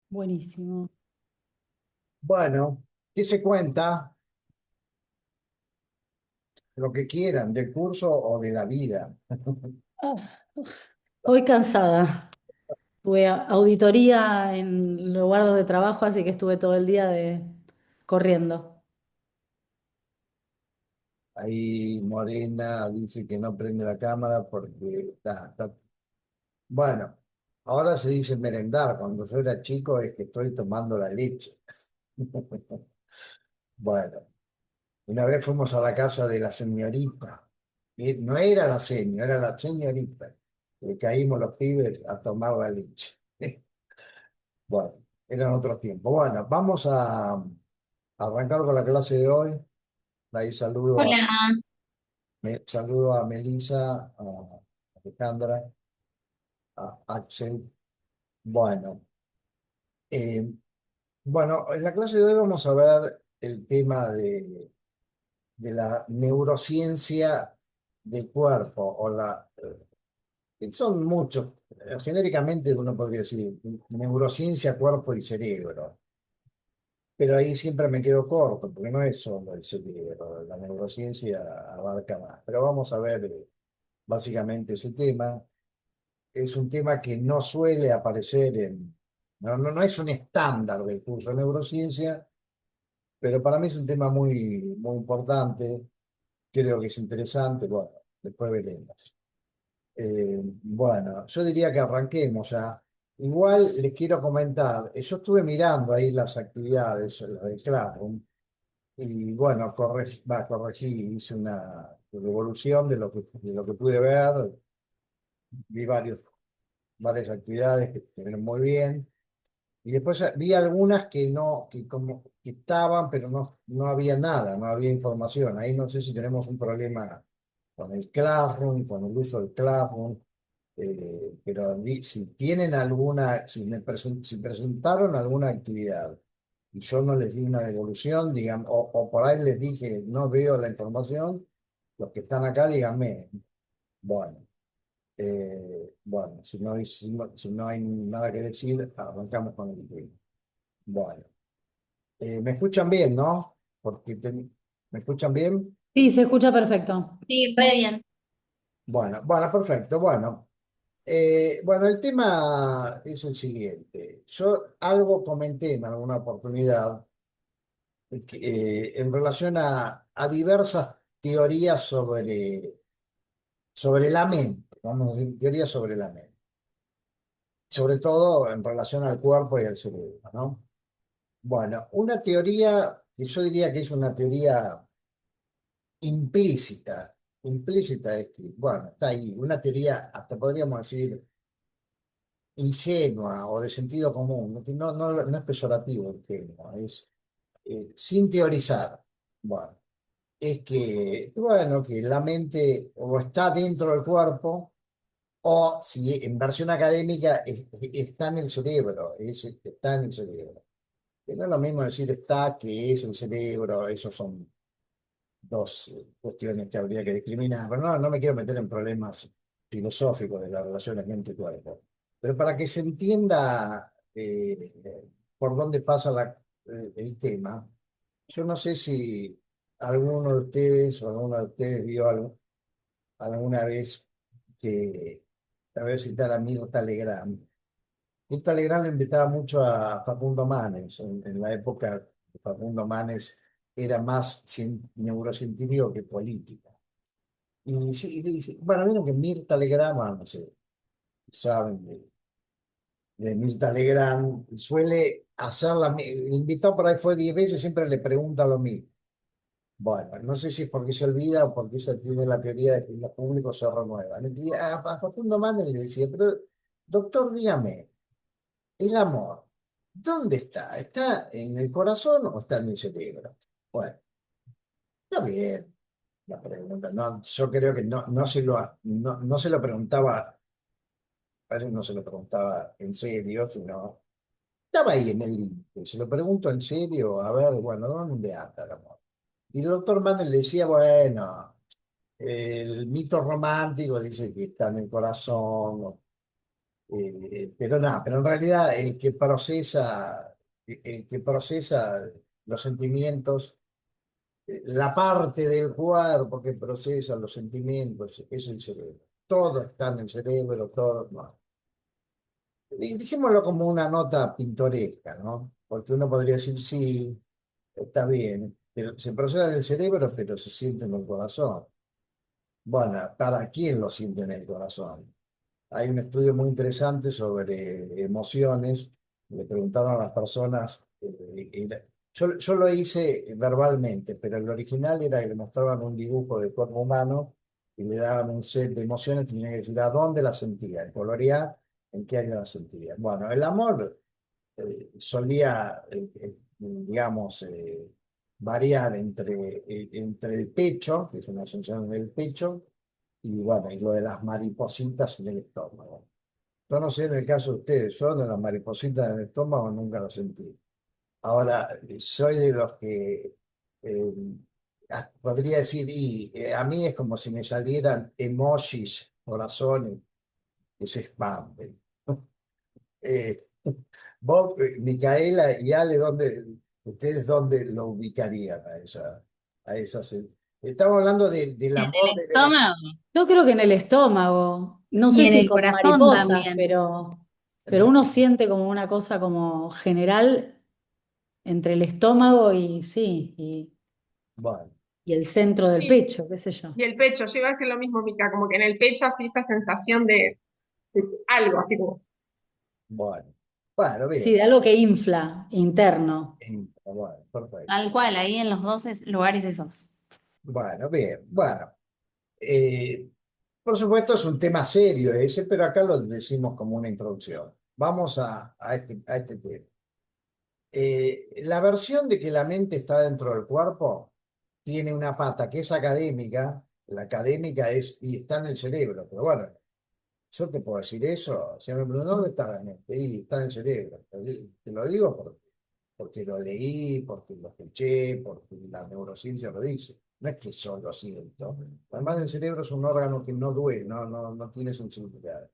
Buenísimo. Bueno, ¿qué se cuenta? Lo que quieran, del curso o de la vida. Ah, Hoy cansada. Tuve auditoría en el lugar donde trabajo, así que estuve todo el día corriendo. Ahí Morena dice que no prende la cámara porque Bueno, ahora se dice merendar. Cuando yo era chico es que estoy tomando la leche. Bueno, una vez fuimos a la casa de la señorita. Y no era la señora, era la señorita. Le caímos los pibes a tomar la leche. Bueno, eran otros tiempos. Bueno, vamos a arrancar con la clase de hoy. Ahí Hola, saludo a Melissa, a Alejandra, a Axel. Bueno, eh, bueno, en la clase de hoy vamos a ver el tema de la neurociencia del cuerpo, son muchos, genéricamente uno podría decir neurociencia, cuerpo y cerebro. Pero ahí siempre me quedo corto, porque no es solo el cerebro, la neurociencia abarca más. Pero vamos a ver básicamente ese tema. Es un tema que no suele aparecer no es un estándar del curso de neurociencia, pero para mí es un tema muy importante. Creo que es interesante. Bueno, después veremos. Bueno, yo diría que arranquemos ya. Igual les quiero comentar, yo estuve mirando ahí las actividades, las del Classroom. Y bueno, corregí, hice una revolución de lo que pude ver, vi varias actividades que estuvieron muy bien, y después vi algunas que no, que como que estaban, pero no había nada, no había información. Ahí no sé si tenemos un problema con el Classroom, con el uso del Classroom, pero si tienen alguna, si presentaron alguna actividad y yo no les di una devolución, digan, o por ahí les dije, no veo la información, los que están acá, díganme. Bueno, bueno, si no hay nada que decir, arrancamos con el tema. Bueno, me escuchan bien, ¿no? ¿Me escuchan bien? Sí, se escucha perfecto. sí, re bien. Bueno, perfecto. Bueno, el tema es el siguiente. Yo algo comenté en alguna oportunidad en relación a diversas teorías sobre la mente, vamos a decir, teorías sobre la mente, sobre todo en relación al cuerpo y al cerebro, ¿no? Bueno, una teoría que yo diría que es una teoría implícita, implícita es que, bueno, está ahí, una teoría, hasta podríamos decir, ingenua o de sentido común, no es peyorativo ingenua, es sin teorizar. Bueno, es que, bueno, que la mente o está dentro del cuerpo o si en versión académica está en el cerebro, está en el cerebro. Que no es lo mismo decir está que es el cerebro, esos son dos cuestiones que habría que discriminar, pero no me quiero meter en problemas filosóficos de las relaciones mente-cuerpo. Pero para que se entienda por dónde pasa el tema, yo no sé si alguno de ustedes o alguno de ustedes vio alguna vez que, a ver, citar a Mirta Legrand. Mirta Legrand le invitaba mucho a Facundo Manes, en la época que Facundo Manes era más neurocientífico que político. Y, sí, bueno, vieron que Mirta Legrand, bueno, no sé, saben de Mirta Legrand, suele el invitado por ahí fue 10 veces, siempre le pregunta lo mismo. Bueno, no sé si es porque se olvida o porque ella tiene la teoría de que los públicos se renuevan. Y a Facundo Manes le decía, pero doctor, dígame, el amor, ¿dónde está? ¿Está en el corazón o está en el cerebro? Bueno, está bien la pregunta. No, yo creo que no se lo preguntaba, parece que no se lo preguntaba en serio, sino estaba ahí en el límite. Se lo pregunto en serio, a ver, bueno, ¿dónde anda el amor? Y el doctor Manes le decía, bueno, el mito romántico dice que está en el corazón. Pero nada, pero en realidad el que procesa los sentimientos, la parte del cuerpo que procesa los sentimientos es el cerebro. Todo está en el cerebro, todo. No. Y dijémoslo como una nota pintoresca, ¿no? Porque uno podría decir, sí, está bien, pero se procesa en el cerebro, pero se siente en el corazón. Bueno, ¿para quién lo siente en el corazón? Hay un estudio muy interesante sobre emociones. Le preguntaron a las personas, yo lo hice verbalmente, pero el original era que le mostraban un dibujo del cuerpo humano y le daban un set de emociones, tenía que decir a dónde la sentía, en colorear, en qué área la sentía. Bueno, el amor solía, digamos, variar entre el pecho, que es una sensación del pecho, y bueno, y lo de las maripositas en el estómago. Yo no sé en el caso de ustedes, yo de las maripositas en el estómago nunca lo sentí. Ahora, soy de los que eh, podría decir, y a mí es como si me salieran emojis, corazones, que se expanden. Eh, vos, Micaela y Ale, ¿ustedes dónde lo ubicarían a esa? Estamos hablando del En amor el estómago Yo creo que en el estómago, no y sé en si el como corazón mariposas, también. pero uno siente como una cosa como general entre el estómago y sí, bueno, y el centro del Sí, pecho, qué sé yo. y el pecho, yo iba a decir lo mismo, Mica, como que en el pecho así esa sensación de algo, así como, bueno, bueno, Sí, bien, de algo que infla, interno. bueno, perfecto. Tal cual, ahí en los dos lugares esos. Bueno, bien, bueno. eh, por supuesto es un tema serio ese, pero acá lo decimos como una introducción. Vamos a este tema. La versión de que la mente está dentro del cuerpo tiene una pata que es académica, la académica es y está en el cerebro, pero bueno, yo te puedo decir eso, si me preguntan dónde está la mente, y está en el cerebro, te lo digo porque lo leí, porque lo escuché, porque la neurociencia lo dice. No es que yo lo siento. Además, el cerebro es un órgano que no duele, no tiene sensibilidad.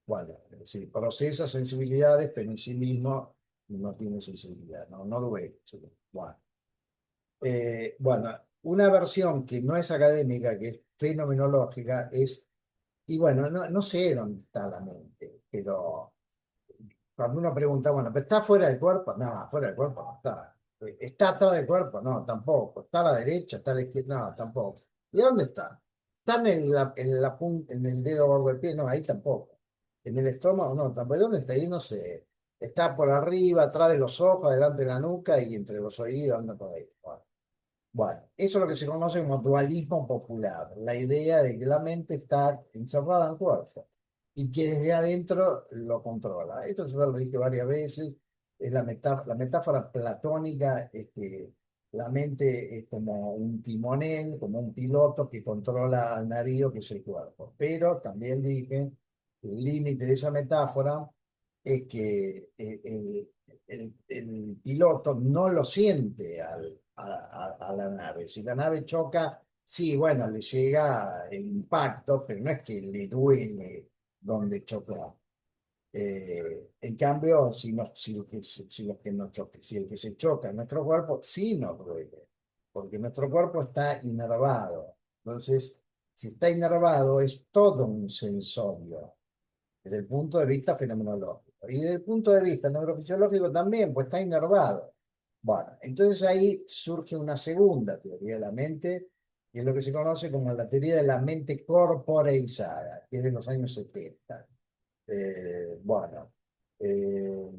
Bueno, sí, procesa sensibilidades, pero en sí mismo no tiene sensibilidad, no duele. Sí. Bueno, bueno, una versión que no es académica, que es fenomenológica, y bueno, no sé dónde está la mente, pero cuando uno pregunta, bueno, ¿pero está fuera del cuerpo? No, fuera del cuerpo no está. ¿Está atrás del cuerpo? No, tampoco. ¿Está a la derecha? ¿Está a la izquierda? No, tampoco. ¿Y dónde está? ¿Está en el dedo gordo del pie? No, ahí tampoco. ¿En el estómago? No, tampoco. ¿Dónde está? Ahí no sé. Está por arriba, atrás de los ojos, delante de la nuca y entre los oídos, anda por ahí. Bueno, eso es lo que se conoce como dualismo popular, la idea de que la mente está encerrada en el cuerpo y que desde adentro lo controla. Esto yo lo dije varias veces, es la metáfora platónica es que la mente es como un timonel, como un piloto que controla al navío que es el cuerpo. Pero también dije, el límite de esa metáfora es que el piloto no lo siente a la nave. Si la nave choca, sí, bueno, le llega el impacto, pero no es que le duele donde chocó. En cambio, si el que se choca en nuestro cuerpo, sí nos duele, porque nuestro cuerpo está inervado. Entonces, si está inervado, es todo un sensorio desde el punto de vista fenomenológico. Y desde el punto de vista neurofisiológico también, pues está inervado. Bueno, entonces ahí surge una segunda teoría de la mente, que es lo que se conoce como la teoría de la mente corporeizada, que es de los años 70. Eh, bueno, eh,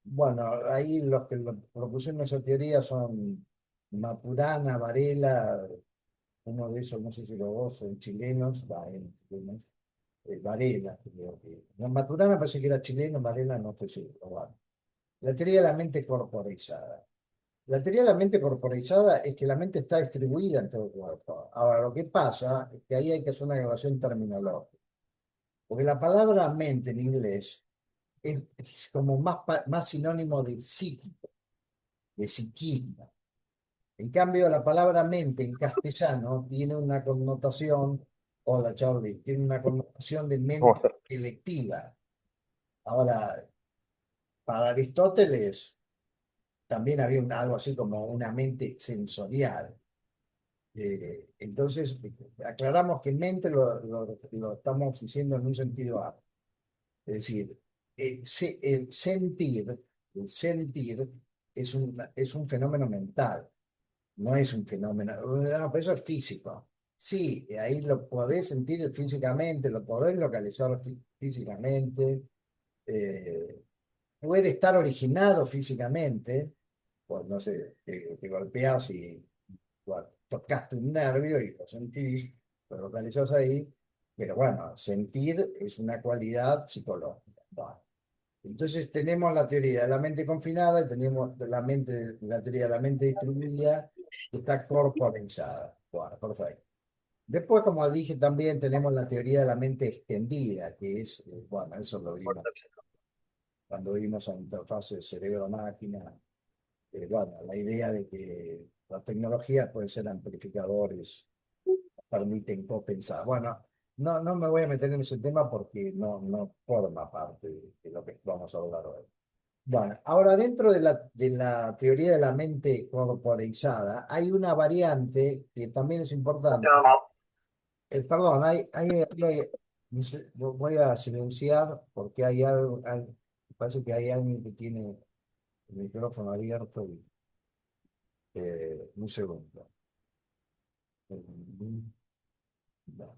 bueno, ahí los que propusieron esa teoría son Maturana, Varela, uno de esos, no sé si los dos son chilenos, chilenos, Varela, creo que. No, Maturana parece que era chileno, Varela no estoy seguro. Bueno, la teoría de la mente corporeizada. La teoría de la mente corporeizada es que la mente está distribuida en todo el cuerpo. Ahora, lo que pasa es que ahí hay que hacer una relación terminológica. Porque la palabra mente en inglés es como más sinónimo de psíquico, de psiquismo. En cambio, la palabra mente en castellano tiene una connotación, hola Charlie, tiene una connotación de ¿Cómo mente estás? selectiva. Ahora, para Aristóteles también había algo así como una mente sensorial. Entonces, aclaramos que mente lo estamos diciendo en un sentido amplio. Es decir, el sentir es un fenómeno mental, no es un fenómeno, no, pero eso es físico. Sí, ahí lo podés sentir físicamente, lo podés localizar físicamente, eh, puede estar originado físicamente, pues no sé, te golpeas y bueno, tocaste un nervio y lo sentís, lo localizás ahí, pero bueno, sentir es una cualidad psicológica. Bueno, entonces tenemos la teoría de la mente confinada y tenemos la teoría de la mente distribuida que está corporalizada. Bueno, perfecto. Después, como dije, también tenemos la teoría de la mente extendida, que es, bueno, eso lo vimos cuando vimos la interfaz de cerebro-máquina. Bueno, la idea de que las tecnologías pueden ser amplificadores, permiten co-pensar. Bueno, no me voy a meter en ese tema porque no forma parte de lo que vamos a hablar hoy. Bueno, ahora dentro de la teoría de la mente corporeizada hay una variante que también es importante. Perdón, no sé, voy a silenciar porque hay algo, parece que hay alguien que tiene el micrófono abierto. Un segundo. No,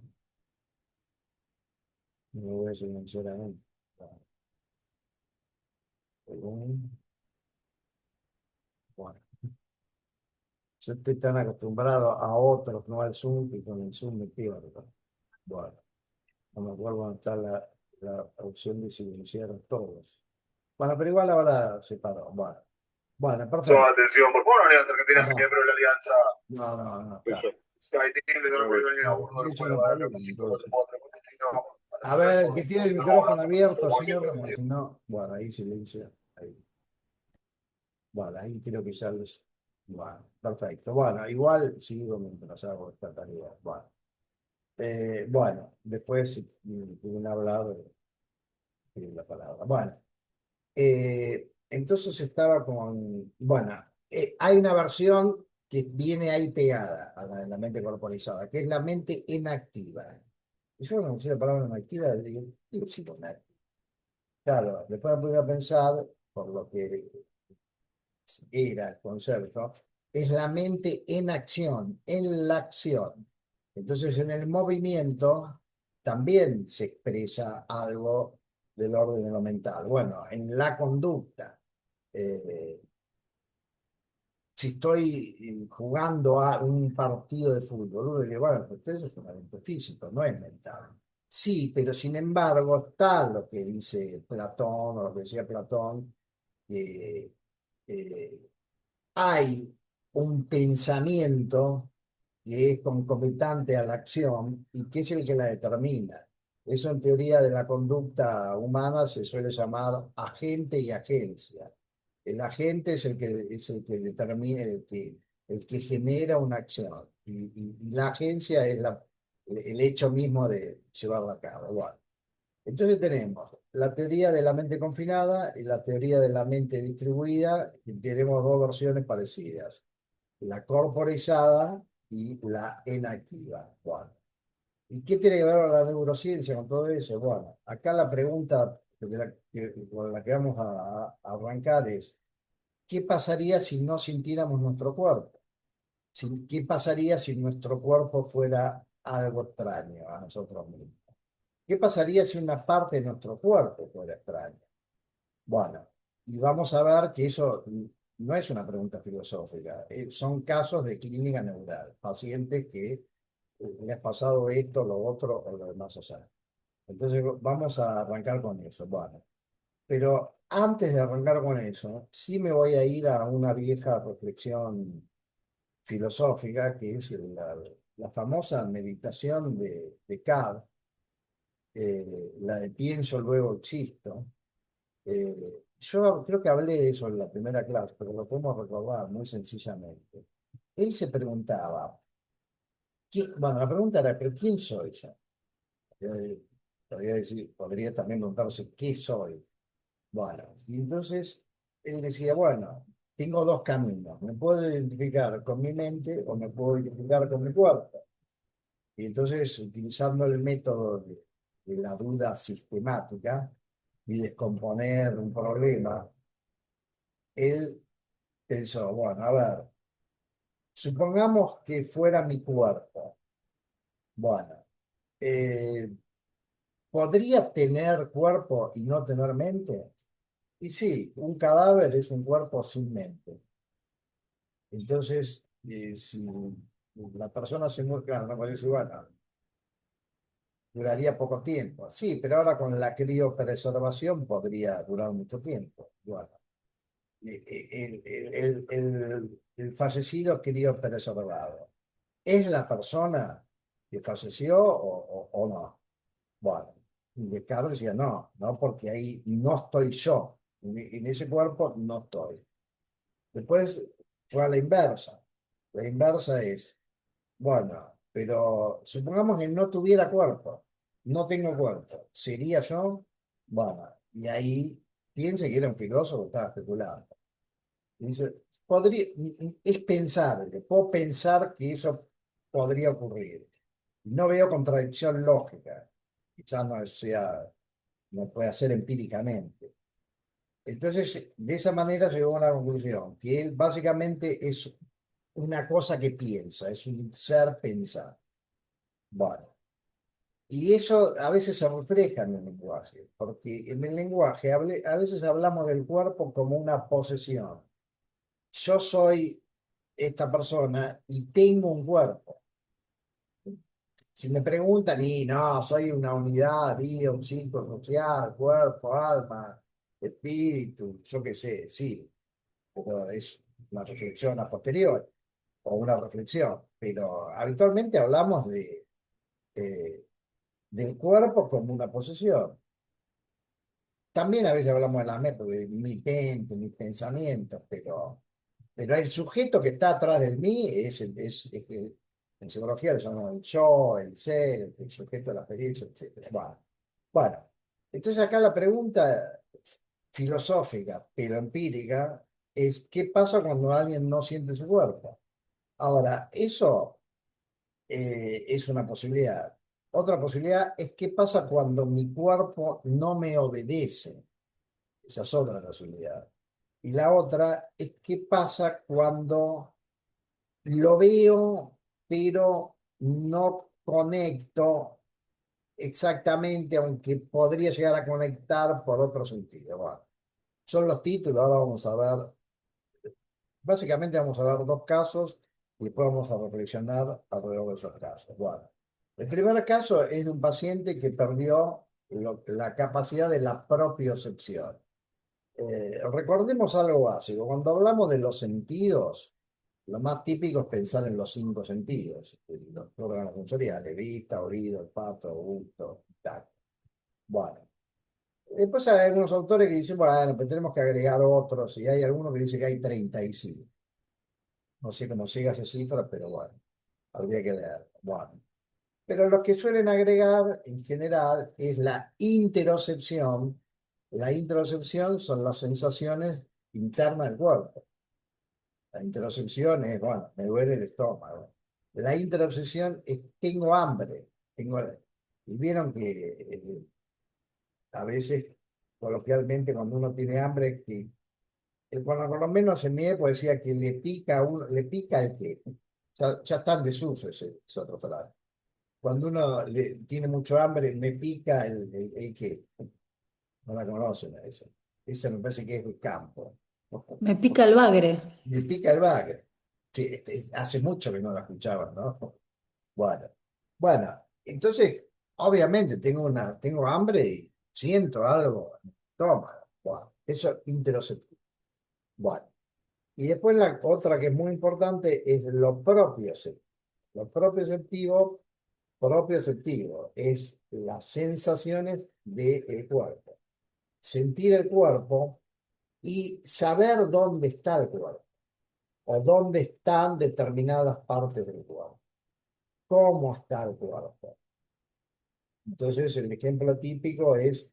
no voy a silenciar a él. Bueno, yo estoy tan acostumbrado a otros, no al Zoom, que con el Zoom me pierdo. Bueno, no me acuerdo dónde está la opción de silenciar a todos. Bueno, pero igual ahora se paró. Bueno, Toda perfecto. atención, por favor, Alianza Argentina es Ajá. miembro de la Alianza No, está. Sky Team de la Bienvenida a No, bordo del he hecho vuelo un aéreo problema, entonces. 544 con destino a la A ciudad de ver, el que Córdoba. tiene el micrófono abierto, cierra, si no, bueno, ahí silencio. Ahí. Bueno, ahí creo que ya los... Bueno, perfecto. Bueno, igual sigo mientras hago esta tarea. Bueno, después si quieren hablar, pido la palabra. Bueno, entonces estaba con... Bueno, hay una versión que viene ahí pegada a la de la mente corporizada, que es la mente inactiva. Y yo cuando usé la palabra inactiva, digo, sí, inactiva. Claro, después me pude a pensar, por lo que era el concepto, es la mente en acción, en la acción. Entonces, en el movimiento también se expresa algo del orden de lo mental. Bueno, en la conducta, eh, si estoy jugando a un partido de fútbol, uno diría, bueno, pues eso es un evento físico, no es mental. Sí, pero sin embargo está lo que dice Platón o lo que decía Platón, que hay un pensamiento que es concomitante a la acción y que es el que la determina. Eso en teoría de la conducta humana se suele llamar agente y agencia. El agente es el que determina, el que genera una acción y la agencia es el hecho mismo de llevarla a cabo. Bueno, entonces tenemos la teoría de la mente confinada y la teoría de la mente distribuida, y tenemos dos versiones parecidas, la corporizada y la inactiva. Bueno, ¿y qué tiene que ver la neurociencia con todo eso? Bueno, acá la pregunta con la que vamos a arrancar es, ¿qué pasaría si no sintiéramos nuestro cuerpo? ¿Qué pasaría si nuestro cuerpo fuera algo extraño a nosotros mismos? ¿Qué pasaría si una parte de nuestro cuerpo fuera extraña? Bueno, y vamos a ver que eso no es una pregunta filosófica, son casos de clínica neural, pacientes que les ha pasado esto, lo otro o lo demás allá. Entonces vamos a arrancar con eso. Bueno, pero antes de arrancar con eso, sí me voy a ir a una vieja reflexión filosófica que es la famosa meditación de Descartes, la de pienso, luego existo. Yo creo que hablé de eso en la primera clase, pero lo podemos recordar muy sencillamente. Él se preguntaba, bueno, la pregunta era, ¿pero quién soy yo? Eh, podría también preguntarse, ¿qué soy? Bueno, y entonces él decía, bueno, tengo dos caminos, me puedo identificar con mi mente o me puedo identificar con mi cuerpo. Y entonces, utilizando el método de la duda sistemática y descomponer un problema, él pensó, bueno, a ver, supongamos que fuera mi cuerpo. Bueno, eh, ¿podría tener cuerpo y no tener mente? Y sí, un cadáver es un cuerpo sin mente. Entonces, si la persona se muere, claro, no puede decir, bueno, duraría poco tiempo. Sí, pero ahora con la criopreservación podría durar mucho tiempo. Bueno, el fallecido criopreservado, ¿es la persona que falleció o no? Bueno, Descartes decía, no, no, porque ahí no estoy yo. En ese cuerpo no estoy. Después fue a la inversa. La inversa es, bueno, pero supongamos que no tuviera cuerpo, no tengo cuerpo, ¿sería yo? Bueno, y ahí piense que era un filósofo, estaba especulando. Y dice, es pensable, puedo pensar que eso podría ocurrir. No veo contradicción lógica, quizás no sea, no puede ser empíricamente. Entonces, de esa manera llegó a una conclusión, que él básicamente es una cosa que piensa, es un ser pensar. Bueno, y eso a veces se refleja en el lenguaje, porque en el lenguaje a veces hablamos del cuerpo como una posesión. Yo soy esta persona y tengo un cuerpo. Si me preguntan, y no, soy una unidad, vida, un ciclo social, cuerpo, alma, espíritu, yo qué sé, sí, pero es una reflexión a posteriori o una reflexión, pero habitualmente hablamos eh, del cuerpo como una posesión. También a veces hablamos de la mente, de mi mente, mis pensamientos, pero el sujeto que está atrás de mí en psicología le llamamos el yo, el ser, el sujeto de la experiencia, etc. Bueno, entonces acá la pregunta filosófica, pero empírica, es ¿qué pasa cuando alguien no siente su cuerpo? Ahora, eso es una posibilidad. Otra posibilidad es qué pasa cuando mi cuerpo no me obedece. Esa es otra posibilidad. Y la otra es qué pasa cuando lo veo, pero no conecto exactamente, aunque podría llegar a conectar por otro sentido. Bueno, son los títulos, ahora vamos a ver, básicamente vamos a ver dos casos y después vamos a reflexionar alrededor de esos casos. Bueno, el primer caso es de un paciente que perdió la capacidad de la propiocepción. Recordemos algo básico, cuando hablamos de los sentidos, lo más típico es pensar en los cinco sentidos, los órganos sensoriales, vista, oído, olfato, gusto, tacto. Bueno, después hay algunos autores que dicen, bueno, pues tenemos que agregar otros, y hay algunos que dicen que hay 35. No sé cómo llega esa cifra, pero bueno, habría que leer. Bueno, pero lo que suelen agregar en general es la interocepción. La interocepción son las sensaciones internas del cuerpo. La interocepción es, bueno, me duele el estómago. La interocepción es, tengo hambre. Y vieron que a veces, coloquialmente, cuando uno tiene hambre, bueno, por lo menos en mi época decía que le pica a uno, le pica el que. Ya está en desuso ese otro frase. Cuando uno tiene mucho hambre, me pica el qué. No la conocen a esa. Esa me parece que es el campo. Me pica el bagre. Me pica el bagre. Sí, hace mucho que no la escuchaba, ¿no? Bueno, bueno, entonces, obviamente tengo hambre y siento algo. Toma, bueno, eso es interoceptivo. Bueno, y después la otra que es muy importante es lo propioceptivo. Lo propioceptivo es las sensaciones del cuerpo. Sentir el cuerpo y saber dónde está el cuerpo o dónde están determinadas partes del cuerpo. ¿Cómo está el cuerpo? Entonces, el ejemplo típico es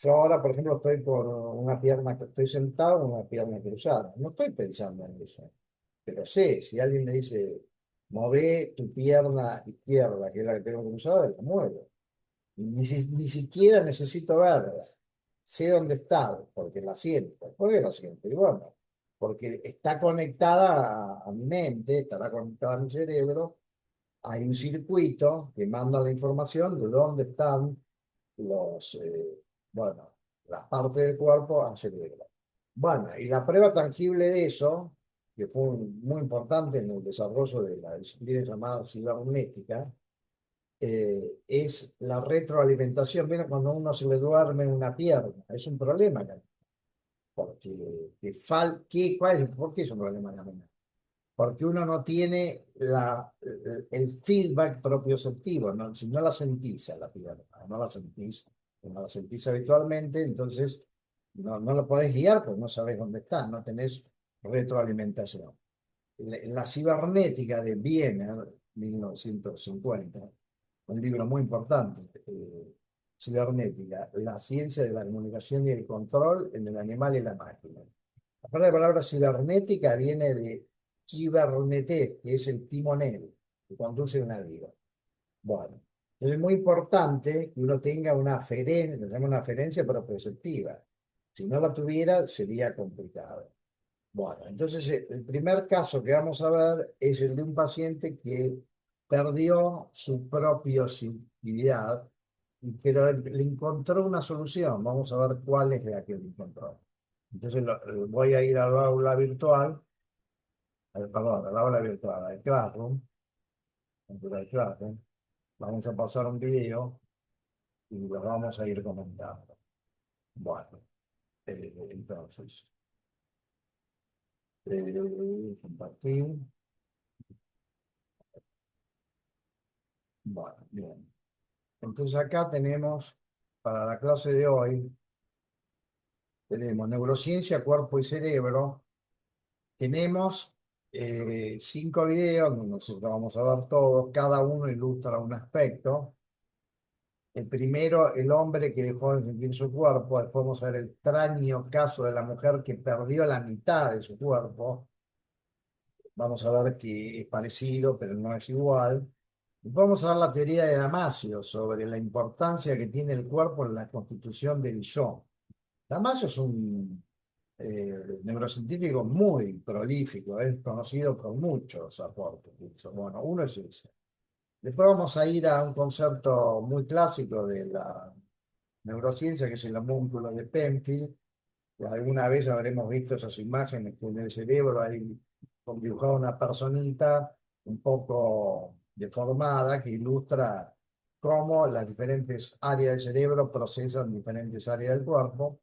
Yo ahora, por ejemplo, estoy con una pierna, que estoy sentado con una pierna cruzada. No estoy pensando en eso. Pero sé, si alguien me dice, mueve tu pierna izquierda, que es la que tengo cruzada, la muevo. Ni siquiera necesito verla. Sé dónde está, porque la siento. ¿Por qué la siento? Y bueno, porque está conectada a mi mente, estará conectada a mi cerebro. Hay un circuito que manda la información de dónde están los, bueno, las partes del cuerpo al cerebro. Bueno, y la prueba tangible de eso, que fue muy importante en el desarrollo de la disciplina llamada cibernética, es la retroalimentación. Mira, cuando a uno se le duerme una pierna, es un problema, porque ¿por qué es un problema, Camila? Porque uno no tiene el feedback propioceptivo, ¿no? Si no la sentís a la pierna, no la sentís habitualmente, entonces no la podés guiar porque no sabés dónde está, no tenés retroalimentación. La cibernética de Wiener, 1950, un libro muy importante, cibernética, la ciencia de la comunicación y el control en el animal y la máquina. La palabra cibernética viene de ciberneté, que es el timonel que conduce un avión. Bueno, entonces es muy importante que uno tenga una aferencia, se llama una aferencia proprioceptiva. Si no la tuviera, sería complicado. Bueno, entonces el primer caso que vamos a ver es el de un paciente que perdió su propioceptividad, pero le encontró una solución. Vamos a ver cuál es la que le encontró. Entonces voy a ir al aula virtual, perdón, al aula virtual, al Classroom, al Classroom. Vamos a pasar un video y lo vamos a ir comentando. Bueno, entonces, compartir. Bueno, bien. Entonces acá tenemos, para la clase de hoy, tenemos neurociencia, cuerpo y cerebro. Tenemos 5 videos, donde nosotros vamos a ver todos, cada uno ilustra un aspecto. El primero, el hombre que dejó de sentir su cuerpo. Después vamos a ver el extraño caso de la mujer que perdió la mitad de su cuerpo. Vamos a ver que es parecido, pero no es igual. Vamos a ver la teoría de Damasio sobre la importancia que tiene el cuerpo en la constitución del yo. Damasio es un neurocientífico muy prolífico, es conocido por muchos aportes. Bueno, uno es ese. Después vamos a ir a un concepto muy clásico de la neurociencia, que es el homúnculo de Penfield. Alguna vez habremos visto esas imágenes que en el cerebro hay dibujada una personita un poco deformada que ilustra cómo las diferentes áreas del cerebro procesan diferentes áreas del cuerpo.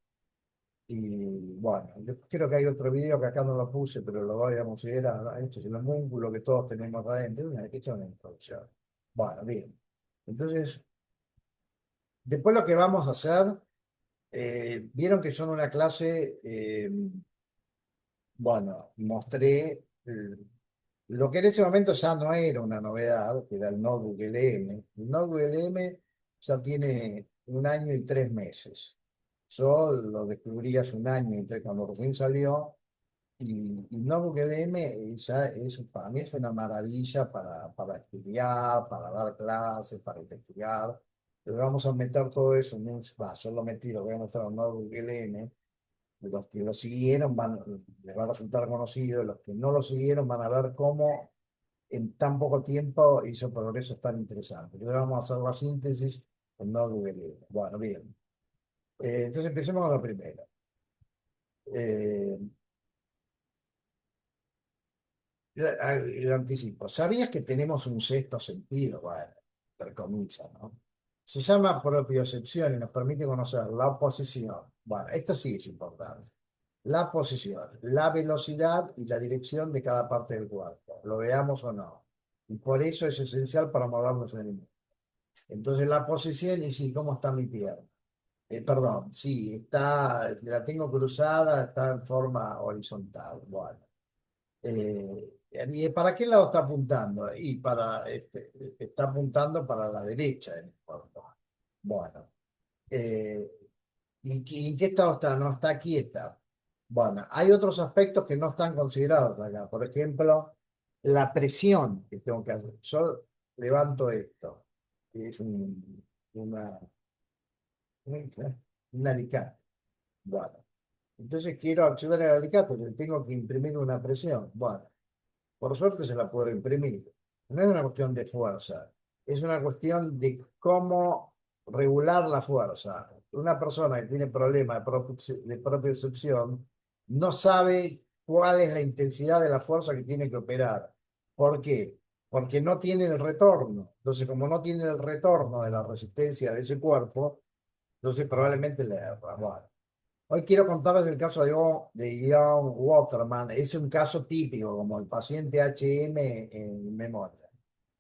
Y bueno, yo creo que hay otro video que acá no lo puse, pero lo voy a considerar. Esto es el homúnculo que todos tenemos adentro. Esto es una introducción. Bueno, bien. Entonces, después lo que vamos a hacer, vieron que son una clase, bueno, mostré lo que en ese momento ya no era una novedad, que era el Notebook LM. El Notebook LM ya tiene 1 año y 3 meses. Yo lo descubrí hace 1 año y 3, cuando recién salió, y Notebook LM ya para mí es una maravilla para estudiar, para dar clases, para investigar. Pero vamos a meter todo eso en un, yo lo metí, lo voy a mostrar en Notebook LM. Los que lo siguieron les va a resultar conocido, los que no lo siguieron van a ver cómo en tan poco tiempo hizo progresos tan interesantes. Entonces vamos a hacer la síntesis con Notebook LM. Bueno, bien. Entonces empecemos con la primera. Eh, el anticipo. ¿Sabías que tenemos un sexto sentido? Bueno, entre comillas, ¿no? Se llama propiocepción y nos permite conocer la posición. Bueno, esto sí es importante. La posición, la velocidad y la dirección de cada parte del cuerpo, lo veamos o no. Y por eso es esencial para movernos en el mundo. Entonces la posición, y sí, ¿cómo está mi pierna? Perdón, sí, la tengo cruzada, está en forma horizontal. Bueno. ¿Y para qué lado está apuntando? Está apuntando para la derecha en el cuerpo. Bueno, eh, ¿Y en qué estado está? No está quieta. Bueno, hay otros aspectos que no están considerados acá. Por ejemplo, la presión que tengo que hacer. Yo levanto esto, que es una, un alicate. Bueno, entonces quiero accionar el alicate, pero tengo que imprimir una presión. Bueno, por suerte se la puedo imprimir. No es una cuestión de fuerza, es una cuestión de cómo regular la fuerza. Una persona que tiene problemas de propiocepción no sabe cuál es la intensidad de la fuerza que tiene que operar. ¿Por qué? Porque no tiene el retorno. Entonces, como no tiene el retorno de la resistencia de ese cuerpo, entonces probablemente le erra. Bueno, hoy quiero contarles el caso de Ian Waterman. Es un caso típico, como el paciente HM en memoria.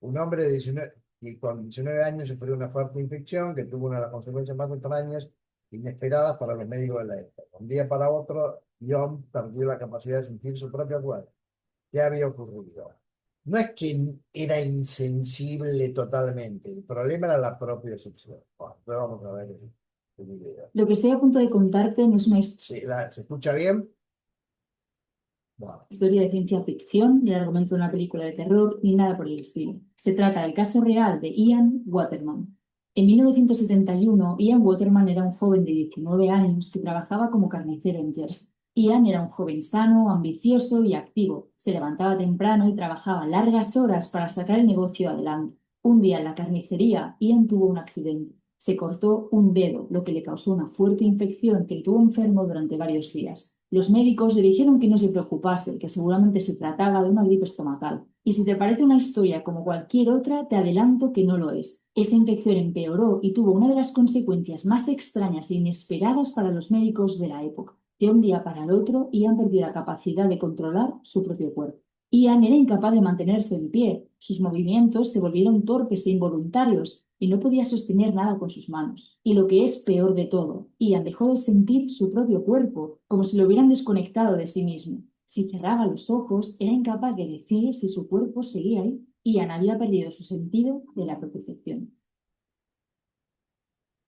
Un hombre de 19, que con 19 años sufrió una fuerte infección que tuvo una de las consecuencias más extrañas, inesperadas para los médicos de la época. Un día para otro, Ian perdió la capacidad de sentir su propio cuerpo. ¿Qué había ocurrido? No es que era insensible totalmente, el problema era la propia excepción. Bueno, entonces vamos a ver el video. Lo que estoy a punto de contarte no es una Sí, ¿se escucha bien? Bueno, historia de ciencia ficción, ni el argumento de una película de terror, ni nada por el estilo. Se trata del caso real de Ian Waterman. En 1971, Ian Waterman era un joven de 19 años que trabajaba como carnicero en Jersey. Ian era un joven sano, ambicioso y activo. Se levantaba temprano y trabajaba largas horas para sacar el negocio adelante. Un día en la carnicería, Ian tuvo un accidente. Se cortó un dedo, lo que le causó una fuerte infección que le tuvo enfermo durante varios días. Los médicos le dijeron que no se preocupase, que seguramente se trataba de una gripe estomacal. Y si te parece una historia como cualquier otra, te adelanto que no lo es. Esa infección empeoró y tuvo una de las consecuencias más extrañas e inesperadas para los médicos de la época. De un día para el otro, Ian perdió la capacidad de controlar su propio cuerpo. Ian era incapaz de mantenerse en pie. Sus movimientos se volvieron torpes e involuntarios y no podía sostener nada con sus manos. Y lo que es peor de todo, Ian dejó de sentir su propio cuerpo, como si lo hubieran desconectado de sí mismo. Si cerraba los ojos, era incapaz de decir si su cuerpo seguía ahí. Ian había perdido su sentido de la propiocepción.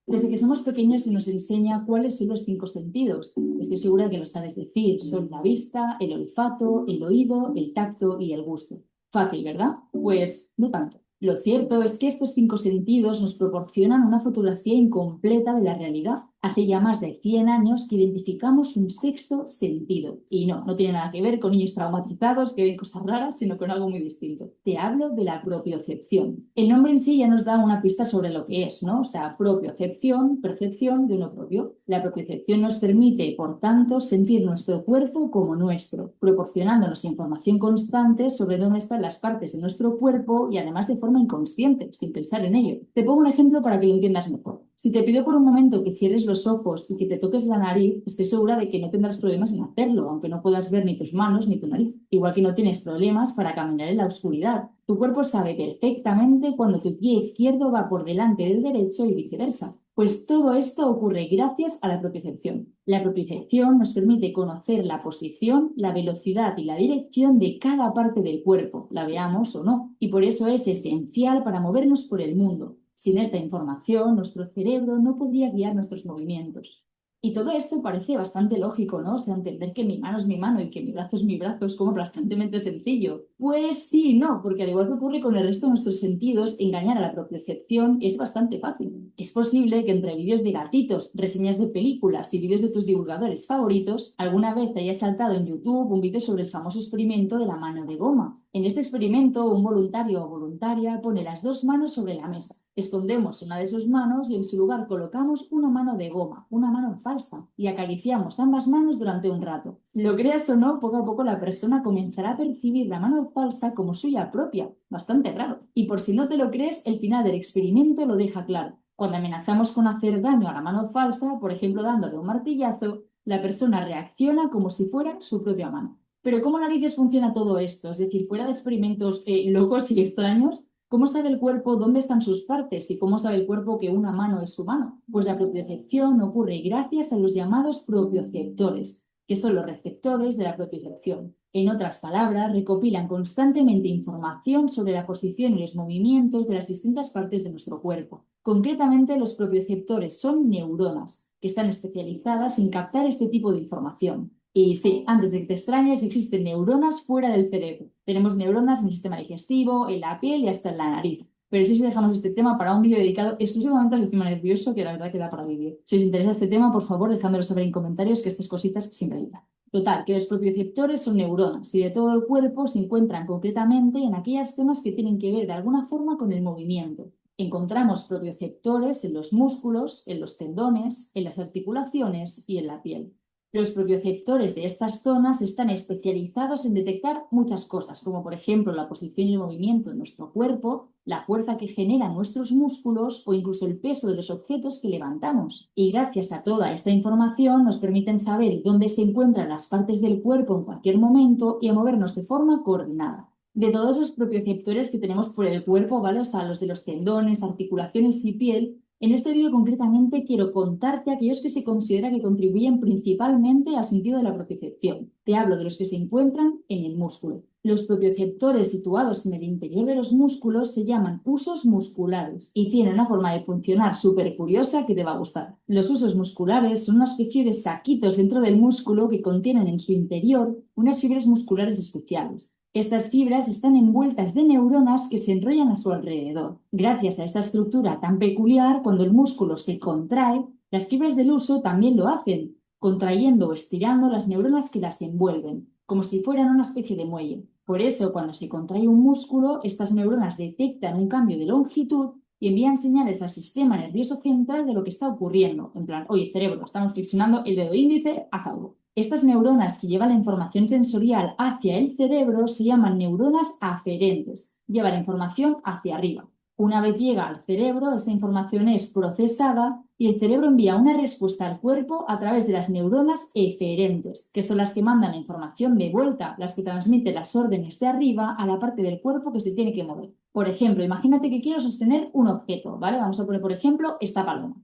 Desde que somos pequeños se nos enseña cuáles son los 5 sentidos. Estoy segura que lo sabes decir. Son la vista, el olfato, el oído, el tacto y el gusto. Fácil, ¿verdad? Pues no tanto. Lo cierto es que estos 5 sentidos nos proporcionan una fotografía incompleta de la realidad. Hace ya más de 100 años que identificamos un 6º sentido. Y no tiene nada que ver con niños traumatizados que ven cosas raras, sino con algo muy distinto. Te hablo de la propiocepción. El nombre en sí ya nos da una pista sobre lo que es, ¿no? O sea, propiocepción, percepción de uno propio. La propiocepción nos permite, por tanto, sentir nuestro cuerpo como nuestro, proporcionándonos información constante sobre dónde están las partes de nuestro cuerpo y además de forma inconsciente, sin pensar en ello. Te pongo un ejemplo para que lo entiendas mejor. Si te pido por un momento que cierres los ojos y que te toques la nariz, estoy segura de que no tendrás problemas en hacerlo, aunque no puedas ver ni tus manos ni tu nariz. Igual que no tienes problemas para caminar en la oscuridad. Tu cuerpo sabe perfectamente cuando tu pie izquierdo va por delante del derecho y viceversa. Pues todo esto ocurre gracias a la propiocepción. La propiocepción nos permite conocer la posición, la velocidad y la dirección de cada parte del cuerpo, la veamos o no, y por eso es esencial para movernos por el mundo. Sin esta información, nuestro cerebro no podría guiar nuestros movimientos. Y todo esto parece bastante lógico, ¿no? O sea, entender que mi mano es mi mano y que mi brazo es mi brazo es como bastante sencillo. Pues sí y no, porque al igual que ocurre con el resto de nuestros sentidos, engañar a la propiocepción es bastante fácil. Es posible que entre vídeos de gatitos, reseñas de películas y vídeos de tus divulgadores favoritos, alguna vez te haya saltado en YouTube un vídeo sobre el famoso experimento de la mano de goma. En este experimento, un voluntario o voluntaria pone las 2 manos sobre la mesa. Escondemos una de sus manos y en su lugar colocamos una mano de goma, una mano falsa, y acariciamos ambas manos durante un rato. Lo creas o no, poco a poco la persona comenzará a percibir la mano falsa como suya propia. Bastante raro. Y por si no te lo crees, el final del experimento lo deja claro. Cuando amenazamos con hacer daño a la mano falsa, por ejemplo dándole un martillazo, la persona reacciona como si fuera su propia mano. Pero ¿cómo narices funciona todo esto? Es decir, fuera de experimentos locos y extraños, ¿cómo sabe el cuerpo dónde están sus partes y cómo sabe el cuerpo que una mano es su mano? Pues la propiocepción ocurre gracias a los llamados propioceptores, que son los receptores de la propiocepción. En otras palabras, recopilan constantemente información sobre la posición y los movimientos de las distintas partes de nuestro cuerpo. Concretamente, los propioceptores son neuronas que están especializadas en captar este tipo de información. Y sí, antes de que te extrañes, existen neuronas fuera del cerebro. Tenemos neuronas en el sistema digestivo, en la piel y hasta en la nariz. Pero si dejamos este tema para un vídeo dedicado exclusivamente al sistema nervioso, que la verdad que da para vivir. Si os interesa este tema, por favor, dejádmelo saber en comentarios, que estas cositas siempre ayudan. Total, que los propioceptores son neuronas y de todo el cuerpo se encuentran concretamente en aquellas zonas que tienen que ver de alguna forma con el movimiento. Encontramos propioceptores en los músculos, en los tendones, en las articulaciones y en la piel. Los propioceptores de estas zonas están especializados en detectar muchas cosas, como por ejemplo la posición y el movimiento de nuestro cuerpo, la fuerza que generan nuestros músculos o incluso el peso de los objetos que levantamos. Y gracias a toda esta información nos permiten saber dónde se encuentran las partes del cuerpo en cualquier momento y a movernos de forma coordinada. De todos esos propioceptores que tenemos por el cuerpo, ¿vale? O sea, los de los tendones, articulaciones y piel, en este vídeo concretamente quiero contarte aquellos que se considera que contribuyen principalmente al sentido de la propiocepción. Te hablo de los que se encuentran en el músculo. Los propioceptores situados en el interior de los músculos se llaman husos musculares y tienen una forma de funcionar súper curiosa que te va a gustar. Los husos musculares son una especie de saquitos dentro del músculo que contienen en su interior unas fibras musculares especiales. Estas fibras están envueltas de neuronas que se enrollan a su alrededor. Gracias a esta estructura tan peculiar, cuando el músculo se contrae, las fibras del huso también lo hacen, contrayendo o estirando las neuronas que las envuelven, como si fueran una especie de muelle. Por eso, cuando se contrae un músculo, estas neuronas detectan un cambio de longitud y envían señales al sistema nervioso central de lo que está ocurriendo. En plan, oye, cerebro, estamos flexionando el dedo índice, haz algo. Estas neuronas que llevan la información sensorial hacia el cerebro se llaman neuronas aferentes. Lleva la información hacia arriba. Una vez llega al cerebro, esa información es procesada y el cerebro envía una respuesta al cuerpo a través de las neuronas eferentes, que son las que mandan la información de vuelta, las que transmiten las órdenes de arriba a la parte del cuerpo que se tiene que mover. Por ejemplo, imagínate que quiero sostener un objeto, ¿vale? Vamos a poner, por ejemplo, esta paloma.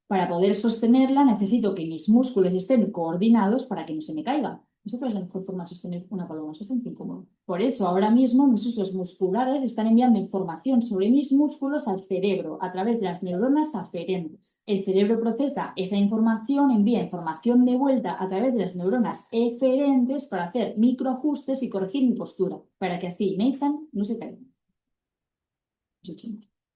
Para poder sostenerla necesito que mis músculos estén coordinados para que no se me caiga. ¿Eso cuál es la mejor forma de sostener una paloma? Eso es bastante incómodo. Por eso ahora mismo mis huesos musculares están enviando información sobre mis músculos al cerebro a través de las neuronas aferentes. El cerebro procesa esa información, envía información de vuelta a través de las neuronas eferentes para hacer microajustes y corregir mi postura, para que así Nathan no se caiga.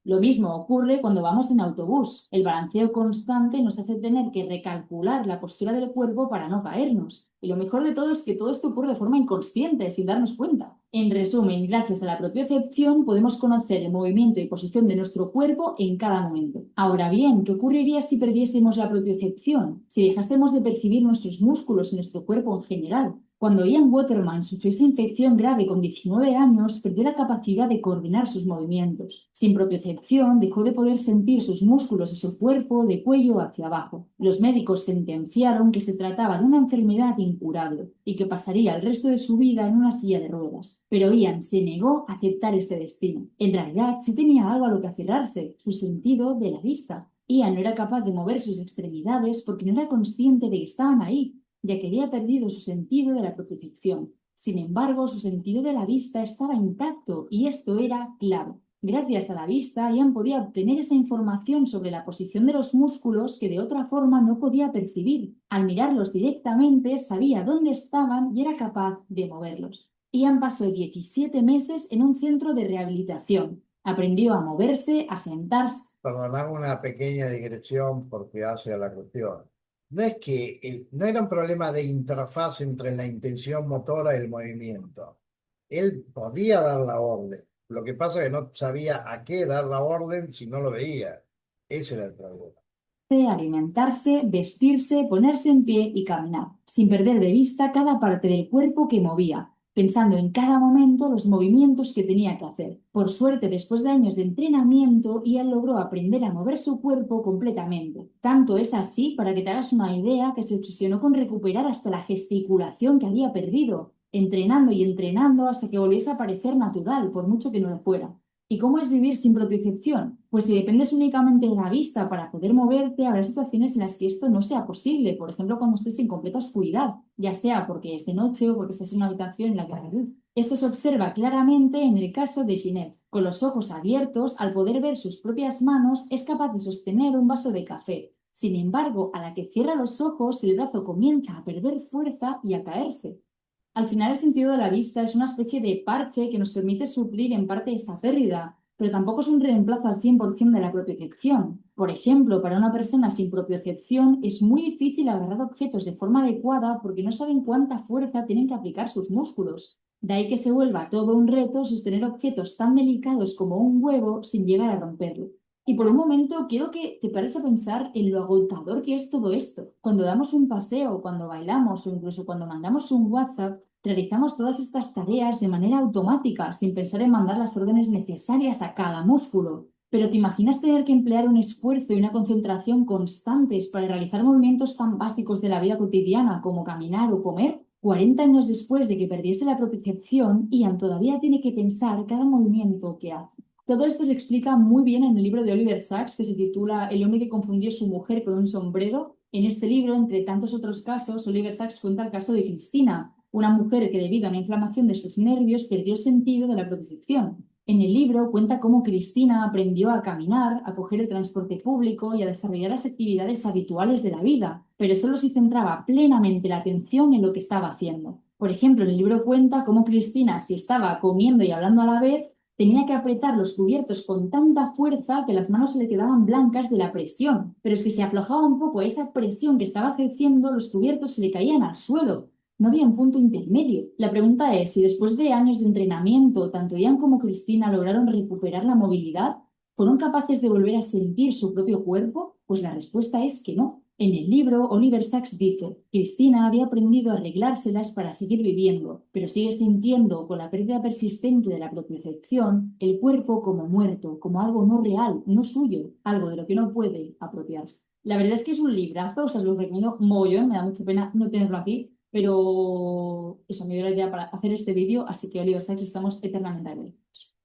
Lo mismo ocurre cuando vamos en autobús. El balanceo constante nos hace tener que recalcular la postura del cuerpo para no caernos. Y lo mejor de todo es que todo esto ocurre de forma inconsciente, sin darnos cuenta. En resumen, gracias a la propiocepción podemos conocer el movimiento y posición de nuestro cuerpo en cada momento. Ahora bien, ¿qué ocurriría si perdiésemos la propiocepción? Si dejásemos de percibir nuestros músculos y nuestro cuerpo en general. Cuando Ian Waterman sufrió esa infección grave con 19 años, perdió la capacidad de coordinar sus movimientos. Sin propiocepción, dejó de poder sentir sus músculos y su cuerpo de cuello hacia abajo. Los médicos sentenciaron que se trataba de una enfermedad incurable y que pasaría el resto de su vida en una silla de ruedas. Pero Ian se negó a aceptar ese destino. En realidad, sí tenía algo a lo que aferrarse, su sentido de la vista. Ian no era capaz de mover sus extremidades porque no era consciente de que estaban ahí, ya que había perdido su sentido de la propiocepción. Sin embargo, su sentido de la vista estaba intacto y esto era clave. Gracias a la vista, Ian podía obtener esa información sobre la posición de los músculos que de otra forma no podía percibir. Al mirarlos directamente, sabía dónde estaban y era capaz de moverlos. Ian pasó 17 meses en un centro de rehabilitación. Aprendió a moverse, a sentarse. Perdonad una pequeña digresión porque hace a la cuestión. No es que no era un problema de interfaz entre la intención motora y el movimiento. Él podía dar la orden. Lo que pasa es que no sabía a qué dar la orden si no lo veía. Ese era el problema. Alimentarse, vestirse, ponerse en pie y caminar, sin perder de vista cada parte del cuerpo que movía, pensando en cada momento los movimientos que tenía que hacer. Por suerte, después de años de entrenamiento, Ian logró aprender a mover su cuerpo completamente. Tanto es así, para que te hagas una idea, que se obsesionó con recuperar hasta la gesticulación que había perdido, entrenando y entrenando hasta que volviese a parecer natural, por mucho que no lo fuera. ¿Y cómo es vivir sin propiocepción? Pues si dependes únicamente de la vista para poder moverte, habrá situaciones en las que esto no sea posible. Por ejemplo, cuando estés en completa oscuridad, ya sea porque es de noche o porque estés en una habitación en la que hay luz. Esto se observa claramente en el caso de Ginette. Con los ojos abiertos, al poder ver sus propias manos, es capaz de sostener un vaso de café. Sin embargo, a la que cierra los ojos, el brazo comienza a perder fuerza y a caerse. Al final, el sentido de la vista es una especie de parche que nos permite suplir en parte esa pérdida, pero tampoco es un reemplazo al 100% de la propiocepción. Por ejemplo, para una persona sin propiocepción es muy difícil agarrar objetos de forma adecuada porque no saben cuánta fuerza tienen que aplicar sus músculos. De ahí que se vuelva todo un reto sostener objetos tan delicados como un huevo sin llegar a romperlo. Y por un momento quiero que te pares a pensar en lo agotador que es todo esto. Cuando damos un paseo, cuando bailamos o incluso cuando mandamos un WhatsApp, realizamos todas estas tareas de manera automática, sin pensar en mandar las órdenes necesarias a cada músculo. Pero ¿te imaginas tener que emplear un esfuerzo y una concentración constantes para realizar movimientos tan básicos de la vida cotidiana como caminar o comer? 40 años después de que perdiese la propiocepción, Ian todavía tiene que pensar cada movimiento que hace. Todo esto se explica muy bien en el libro de Oliver Sacks que se titula El hombre que confundió a su mujer con un sombrero. En este libro, entre tantos otros casos, Oliver Sacks cuenta el caso de Cristina, una mujer que debido a una inflamación de sus nervios perdió el sentido de la propiocepción. En el libro cuenta cómo Cristina aprendió a caminar, a coger el transporte público y a desarrollar las actividades habituales de la vida, pero solo si centraba plenamente la atención en lo que estaba haciendo. Por ejemplo, en el libro cuenta cómo Cristina, si estaba comiendo y hablando a la vez, tenía que apretar los cubiertos con tanta fuerza que las manos se le quedaban blancas de la presión. Pero es que si aflojaba un poco esa presión que estaba ejerciendo, los cubiertos se le caían al suelo. No había un punto intermedio. La pregunta es si después de años de entrenamiento, tanto Ian como Cristina lograron recuperar la movilidad, ¿fueron capaces de volver a sentir su propio cuerpo? Pues la respuesta es que no. En el libro, Oliver Sacks dice, Cristina había aprendido a arreglárselas para seguir viviendo, pero sigue sintiendo, con la pérdida persistente de la propiocepción, el cuerpo como muerto, como algo no real, no suyo, algo de lo que no puede apropiarse. La verdad es que es un librazo, os lo recomiendo mogollón, me da mucha pena no tenerlo aquí, pero eso me dio la idea para hacer este vídeo, así que Oliver Sacks estamos eternamente agradecidos.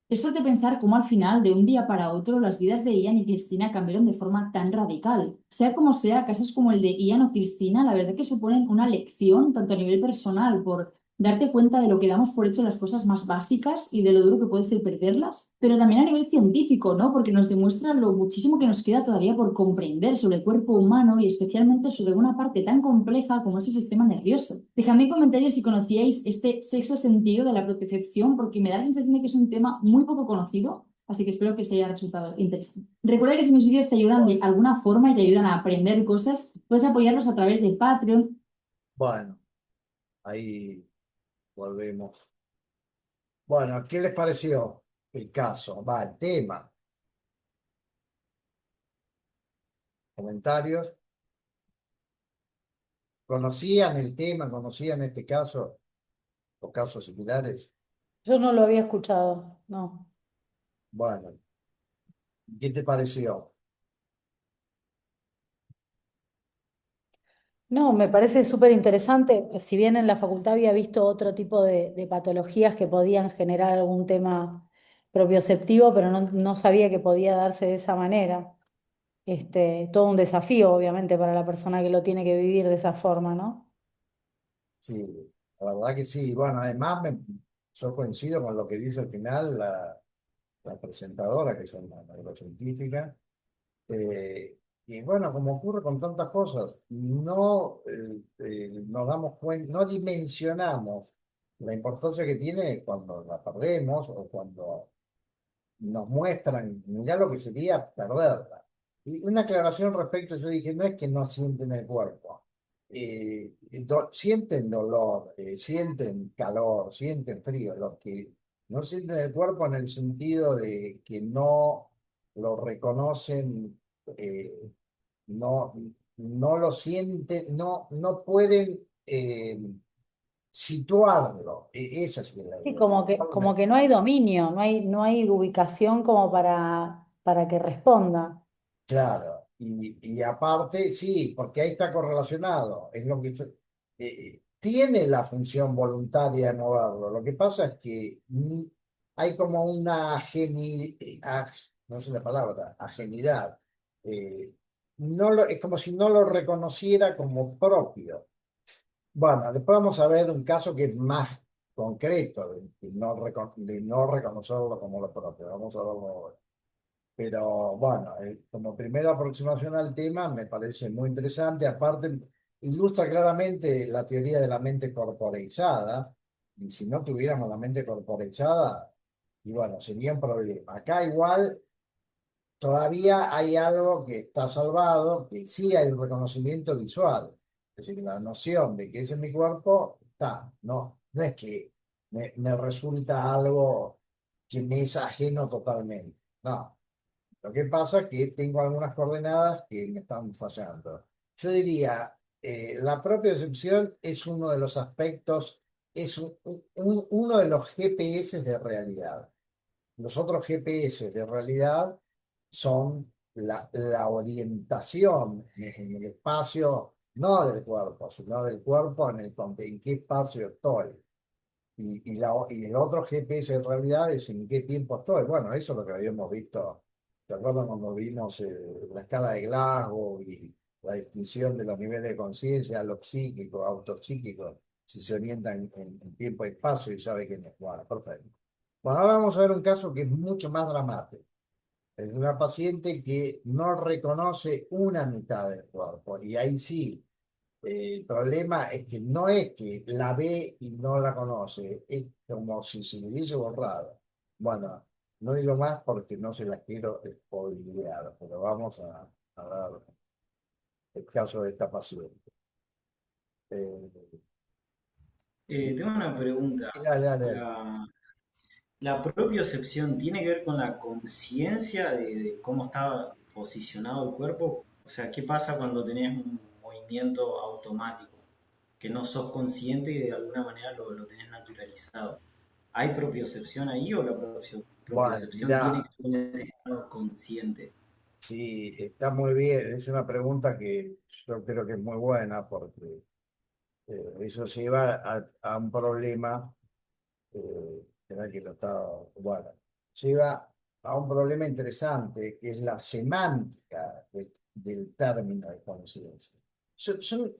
Es fuerte pensar cómo al final, de un día para otro, las vidas de Ian y Cristina cambiaron de forma tan radical. Sea como sea, casos como el de Ian o Cristina, la verdad que suponen una lección, tanto a nivel personal, por darte cuenta de lo que damos por hecho las cosas más básicas y de lo duro que puede ser perderlas, pero también a nivel científico, ¿no? Porque nos demuestra lo muchísimo que nos queda todavía por comprender sobre el cuerpo humano y especialmente sobre una parte tan compleja como es el sistema nervioso. Dejadme en comentarios si conocíais este sexto sentido de la propiocepción, porque me da la sensación de que es un tema muy poco conocido, así que espero que os haya resultado interesante. Recuerda que si mis vídeos te ayudan de alguna forma y te ayudan a aprender cosas, puedes apoyarlos a través de Patreon. Bueno, ahí volvemos. Bueno, ¿qué les pareció el caso? Va, el tema. ¿Comentarios? ¿Conocían el tema? ¿Conocían este caso o casos similares? Yo no lo había escuchado, no. Bueno, ¿qué te pareció? No, me parece súper interesante. Si bien en la facultad había visto otro tipo de patologías que podían generar algún tema propioceptivo, pero no sabía que podía darse de esa manera. Todo un desafío, obviamente, para la persona que lo tiene que vivir de esa forma, ¿no? Sí, la verdad que sí. Bueno, además yo coincido con lo que dice al final la presentadora, que es una neurocientífica. Eh, y bueno, como ocurre con tantas cosas, no nos damos cuenta, no dimensionamos la importancia que tiene cuando la perdemos o cuando nos muestran, mirá lo que sería perderla. Y una aclaración respecto, yo dije, no es que no sienten el cuerpo, sienten dolor, sienten calor, sienten frío, los que no sienten el cuerpo en el sentido de que no lo reconocen, no, no lo sienten, no pueden situarlo. Esa sí es la Sí, idea. como que no hay dominio, no hay ubicación como para que responda. Claro, y aparte, sí, porque ahí está correlacionado, es lo que tiene la función voluntaria de moverlo. Lo que pasa es que hay como una no sé la palabra, ajenidad. Es como si no lo reconociera como propio. Bueno, después vamos a ver un caso que es más concreto, de no reconocerlo como lo propio. Vamos a verlo ahora. Pero bueno, como primera aproximación al tema me parece muy interesante. Aparte, ilustra claramente la teoría de la mente corporeizada. Y si no tuviéramos la mente corporeizada, y bueno, sería un problema. Acá igual todavía hay algo que está salvado, que sí hay un reconocimiento visual. Es decir, la noción de que ese es mi cuerpo está. No es que me resulta algo que me es ajeno totalmente. No. Lo que pasa es que tengo algunas coordenadas que me están fallando. Yo diría, la propia excepción es uno de los aspectos, es uno de los GPS de realidad. Los otros GPS de realidad son la orientación en el espacio, no del cuerpo, sino del cuerpo en qué espacio estoy. Y el otro GPS en realidad es en qué tiempo estoy. Bueno, eso es lo que habíamos visto. ¿Te acuerdas cuando vimos la escala de Glasgow y la distinción de los niveles de conciencia, lo psíquico, autopsíquico, si se orientan en tiempo y espacio y sabe que no? Bueno, perfecto. Bueno, ahora vamos a ver un caso que es mucho más dramático. Es una paciente que no reconoce una mitad del cuerpo y ahí sí. El problema es que no es que la ve y no la conoce, es como si se le hubiese borrado. Bueno, no digo más porque no se la quiero spoilear, pero vamos a ver el caso de esta paciente. Eh, Tengo una pregunta. dale, dale, dale. La propiocepción tiene que ver con la conciencia de cómo está posicionado el cuerpo. O sea, ¿qué pasa cuando tenés un movimiento automático? Que no sos consciente y de alguna manera lo tenés naturalizado. ¿Hay propiocepción ahí o la Bueno, propiocepción tiene mira, que ver con ese estado consciente? sí, está muy bien. Es una pregunta que yo creo que es muy buena porque eso lleva a un problema. Será que lo estaba, bueno, lleva a un problema interesante que es la semántica del término de conciencia. Yo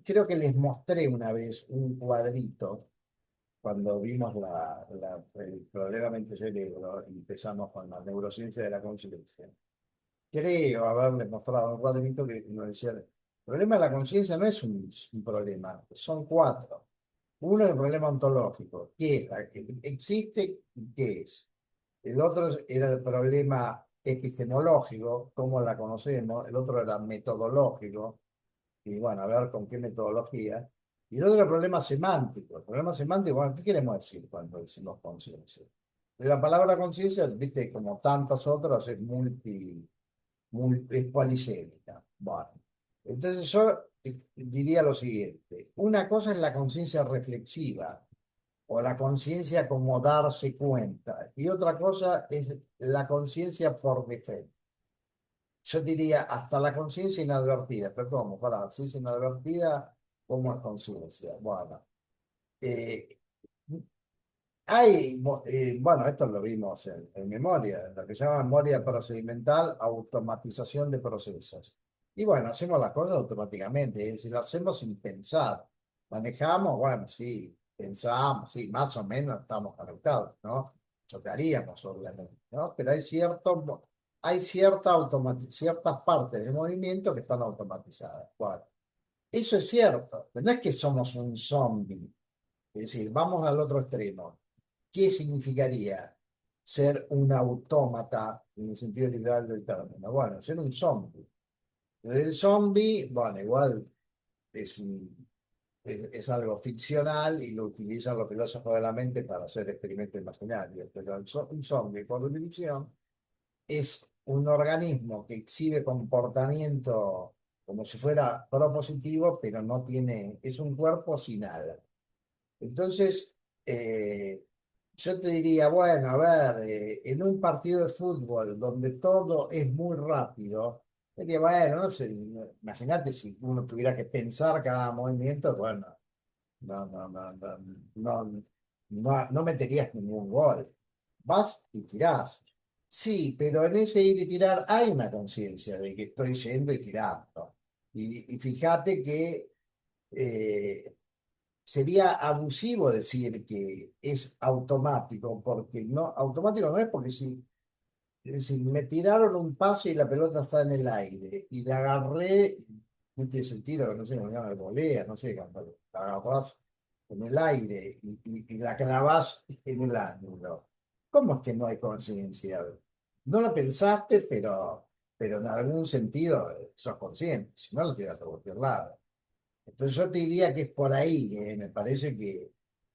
creo que les mostré una vez un cuadrito cuando vimos el problema mente cerebro y empezamos con la neurociencia de la conciencia. Creo haberles mostrado un cuadrito que nos decía, el problema de la conciencia no es un problema, son cuatro. Uno es el problema ontológico, ¿qué es? ¿Existe? ¿Qué es? El otro era el problema epistemológico, cómo la conocemos. El otro era metodológico, y bueno, a ver con qué metodología. Y el otro era el problema semántico. El problema semántico, bueno, ¿qué queremos decir cuando decimos conciencia? La palabra conciencia, viste, como tantas otras, es es polisémica. Bueno, entonces yo diría lo siguiente. Una cosa es la conciencia reflexiva o la conciencia como darse cuenta y otra cosa es la conciencia por defecto. Yo diría hasta la conciencia inadvertida, pero ¿cómo? Para la conciencia inadvertida, ¿cómo es conciencia? Bueno, eh, bueno, esto lo vimos en memoria, lo que se llama memoria procedimental, automatización de procesos. Y bueno, hacemos las cosas automáticamente, es decir, lo hacemos sin pensar. Manejamos, bueno, sí, pensamos, sí, más o menos estamos conectados, ¿no? Chocaríamos, obviamente, ¿no? Pero hay ciertas partes del movimiento que están automatizadas. Bueno, eso es cierto, pero no es que somos un zombie. Es decir, vamos al otro extremo. ¿Qué significaría ser un autómata en el sentido literal del término? Bueno, ser un zombie. El zombie, bueno, igual es, es algo ficcional y lo utilizan los filósofos de la mente para hacer experimentos imaginarios. Pero un zombie, por definición, es un organismo que exhibe comportamiento como si fuera propositivo, pero no tiene, es un cuerpo sin nada. Entonces, yo te diría, bueno, a ver, en un partido de fútbol donde todo es muy rápido, diría, bueno, no sé, imagínate si uno tuviera que pensar cada movimiento, bueno, no meterías ningún gol. Vas y tirás. Sí, pero en ese ir y tirar hay una conciencia de que estoy yendo y tirando. Y fíjate que... eh, sería abusivo decir que es automático, porque no, automático no es porque si, es decir, me tiraron un pase y la pelota está en el aire y la agarré, no tiene sentido, no sé, me llama volea, no sé, cuando la agarrás en el aire y la clavas en el ángulo. ¿Cómo es que no hay conciencia? No lo pensaste, pero en algún sentido sos consciente, si no lo tiras a cualquier lado. Entonces yo te diría que es por ahí, me parece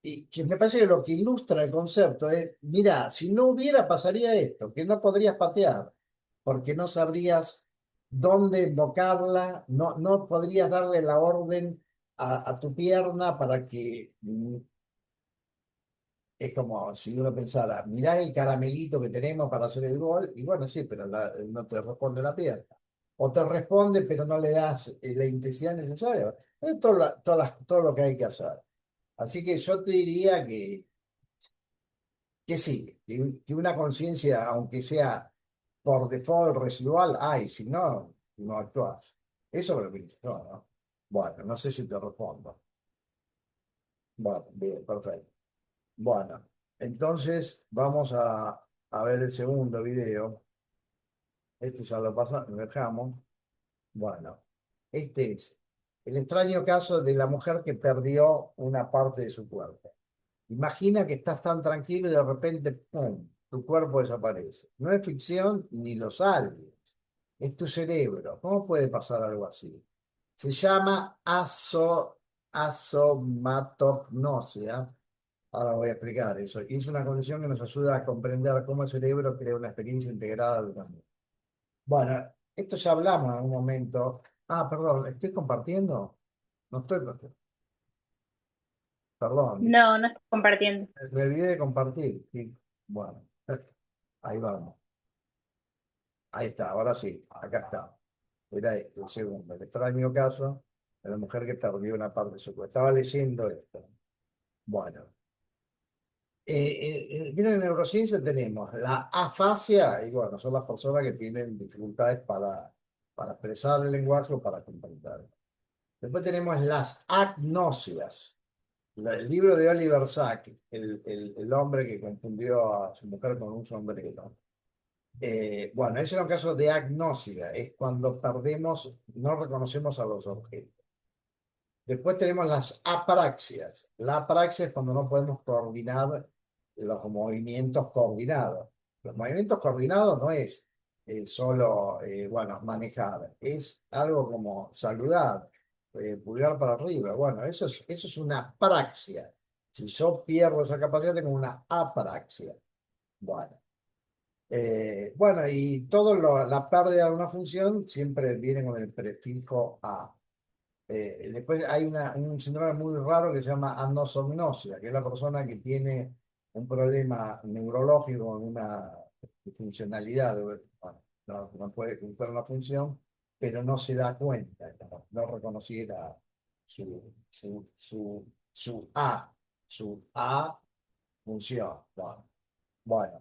y que me parece que lo que ilustra el concepto es, mira, si no hubiera pasaría esto, que no podrías patear, porque no sabrías dónde invocarla, no podrías darle la orden a tu pierna para que, es como si uno pensara, mirá el caramelito que tenemos para hacer el gol, y bueno, sí, pero no te responde la pierna. O te responde, pero no le das la intensidad necesaria. Es todo lo que hay que hacer. Así que yo te diría que sí, que una conciencia, aunque sea por default residual, hay, si no, no actúas. Eso es lo que dice yo, ¿no? Bueno, no sé si te respondo. Bueno, bien, perfecto. Bueno, entonces vamos a ver el segundo video. Este ya lo dejamos. Bueno, este es el extraño caso de la mujer que perdió una parte de su cuerpo. Imagina que estás tan tranquilo y de repente, ¡pum!, tu cuerpo desaparece. No es ficción ni lo salves. Es tu cerebro. ¿Cómo puede pasar algo así? Se llama asomatognosia. Ahora voy a explicar eso. Y es una condición que nos ayuda a comprender cómo el cerebro crea una experiencia integrada de una mente. Bueno, esto ya hablamos en algún momento. Ah, perdón, ¿estoy compartiendo? No estoy compartiendo. Perdón, No, no estoy compartiendo. me olvidé de compartir. Sí. Bueno, ahí vamos. Ahí está, ahora sí, acá está. Era esto, el segundo. El extraño caso de la mujer que perdió una parte de su cuerpo. Estaba leyendo esto. Bueno. Mira, en neurociencia tenemos la afasia, y bueno, son las personas que tienen dificultades para expresar el lenguaje o para comprender. Después tenemos las agnosias. El libro de Oliver Sacks, el hombre que confundió a su mujer con un sombrero. Bueno, ese era un caso de agnosia, es cuando perdemos, no reconocemos a los objetos. Después tenemos las apraxias. La apraxia es cuando no podemos coordinar los movimientos coordinados. Los movimientos coordinados no es solo, bueno, manejar, es algo como saludar, pulgar para arriba. Bueno, eso es una apraxia. Si yo pierdo esa capacidad, tengo una apraxia. Bueno. Bueno, y la pérdida de una función siempre viene con el prefijo a. Después hay un síndrome muy raro que se llama anosognosia, que es la persona que tiene un problema neurológico, una funcionalidad, bueno, no puede cumplir una función, pero no se da cuenta, no reconociera su A función. Bueno, bueno.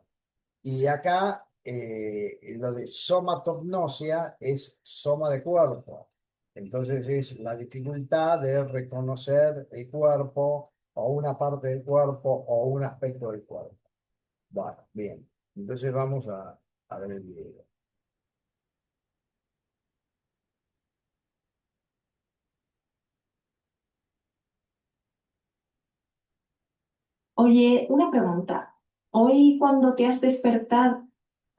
Y acá lo de somatognosia es soma de cuerpo. Entonces es la dificultad de reconocer el cuerpo o una parte del cuerpo o un aspecto del cuerpo. Bueno, bien. Entonces vamos a ver el video. Oye, una pregunta. Hoy cuando te has despertado,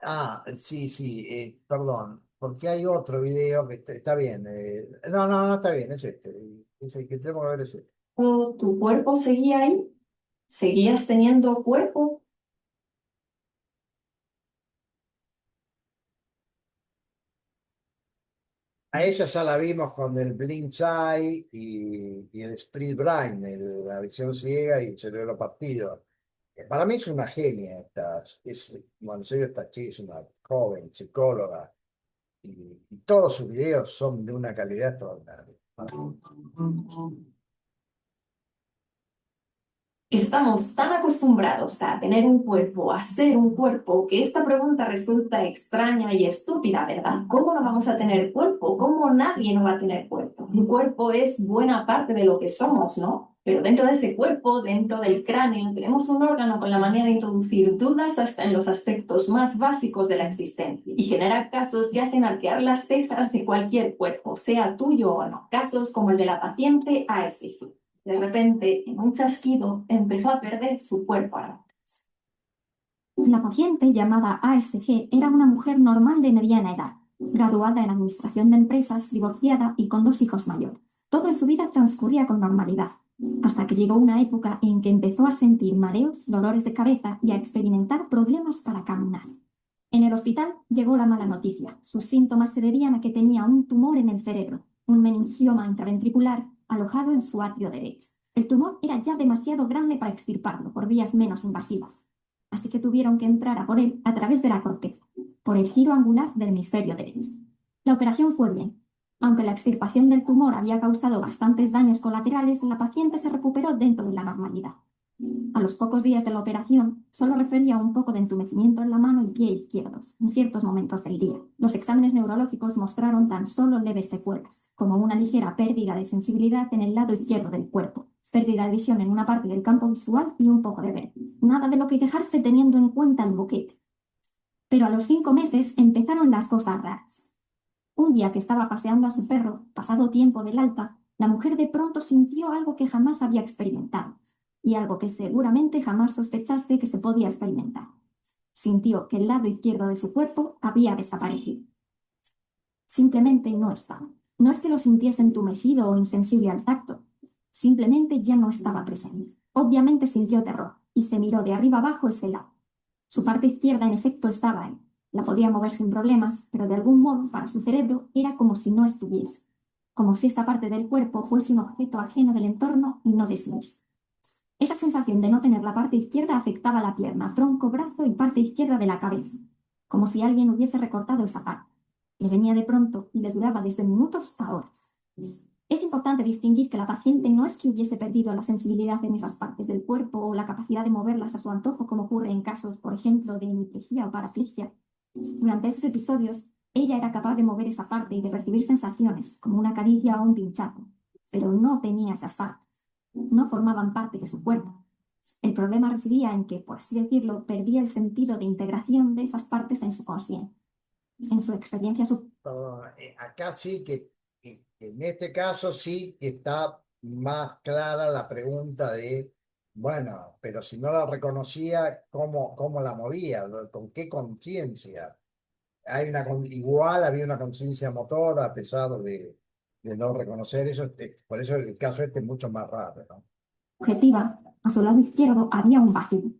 Ah, sí, sí, perdón, porque hay otro video que está bien. No, está bien, es este. Es el que tenemos que ver es este. ¿tu cuerpo seguía ahí? ¿Seguías teniendo cuerpo? A ella ya la vimos con el Blind Eye y el Split Brain, la visión ciega y el cerebro partido. Para mí es una genia bueno, en serio, esta chica es una joven psicóloga y todos sus videos son de una calidad extraordinaria. Estamos tan acostumbrados a tener un cuerpo, a ser un cuerpo, que esta pregunta resulta extraña y estúpida, ¿verdad? ¿Cómo no vamos a tener cuerpo? ¿Cómo nadie no va a tener cuerpo? Un cuerpo es buena parte de lo que somos, ¿no? Pero dentro de ese cuerpo, dentro del cráneo, tenemos un órgano con la manera de introducir dudas hasta en los aspectos más básicos de la existencia y generar casos que hacen arquear las cejas de cualquier cuerpo, sea tuyo o no. Casos como el de la paciente ASG. De repente, en un chasquido, empezó a perder su cuerpo ahora. La paciente, llamada ASG, era una mujer normal de mediana edad, graduada en administración de empresas, divorciada y con 2 hijos mayores. Todo en su vida transcurría con normalidad, hasta que llegó una época en que empezó a sentir mareos, dolores de cabeza y a experimentar problemas para caminar. En el hospital llegó la mala noticia. Sus síntomas se debían a que tenía un tumor en el cerebro, un meningioma intraventricular alojado en su atrio derecho. El tumor era ya demasiado grande para extirparlo por vías menos invasivas, así que tuvieron que entrar a por él a través de la corteza, por el giro angular del hemisferio derecho. La operación fue bien. Aunque la extirpación del tumor había causado bastantes daños colaterales, la paciente se recuperó dentro de la normalidad. A los pocos días de la operación, solo refería un poco de entumecimiento en la mano y pie izquierdos, en ciertos momentos del día. Los exámenes neurológicos mostraron tan solo leves secuelas, como una ligera pérdida de sensibilidad en el lado izquierdo del cuerpo, pérdida de visión en una parte del campo visual y un poco de vértigo. Nada de lo que quejarse teniendo en cuenta el boquete. Pero a los 5 meses empezaron las cosas raras. Un día que estaba paseando a su perro, pasado tiempo del alta, la mujer de pronto sintió algo que jamás había experimentado, y algo que seguramente jamás sospechaste que se podía experimentar. Sintió que el lado izquierdo de su cuerpo había desaparecido. Simplemente no estaba. No es que lo sintiese entumecido o insensible al tacto, simplemente ya no estaba presente. Obviamente sintió terror, y se miró de arriba abajo ese lado. Su parte izquierda en efecto estaba ahí. La podía mover sin problemas, pero de algún modo para su cerebro era como si no estuviese, como si esa parte del cuerpo fuese un objeto ajeno del entorno y no de sí mismo. Esa sensación de no tener la parte izquierda afectaba la pierna, tronco, brazo y parte izquierda de la cabeza, como si alguien hubiese recortado esa parte. Le venía de pronto y le duraba desde minutos a horas. Es importante distinguir que la paciente no es que hubiese perdido la sensibilidad en esas partes del cuerpo o la capacidad de moverlas a su antojo, como ocurre en casos, por ejemplo, de hemiplegia o paraplegia. Durante esos episodios, ella era capaz de mover esa parte y de percibir sensaciones, como una caricia o un pinchazo, pero no tenía esas partes. No formaban parte de su cuerpo. El problema residía en que, por así decirlo, perdía el sentido de integración de esas partes en su consciente, en su experiencia Acá sí que en este caso sí que está más clara la pregunta de, bueno, pero si no la reconocía, ¿cómo la movía? ¿Con qué conciencia? Igual había una conciencia motora a pesar de no reconocer eso. Por eso el caso este es mucho más raro, ¿no? objetiva. A su lado izquierdo había un vacío.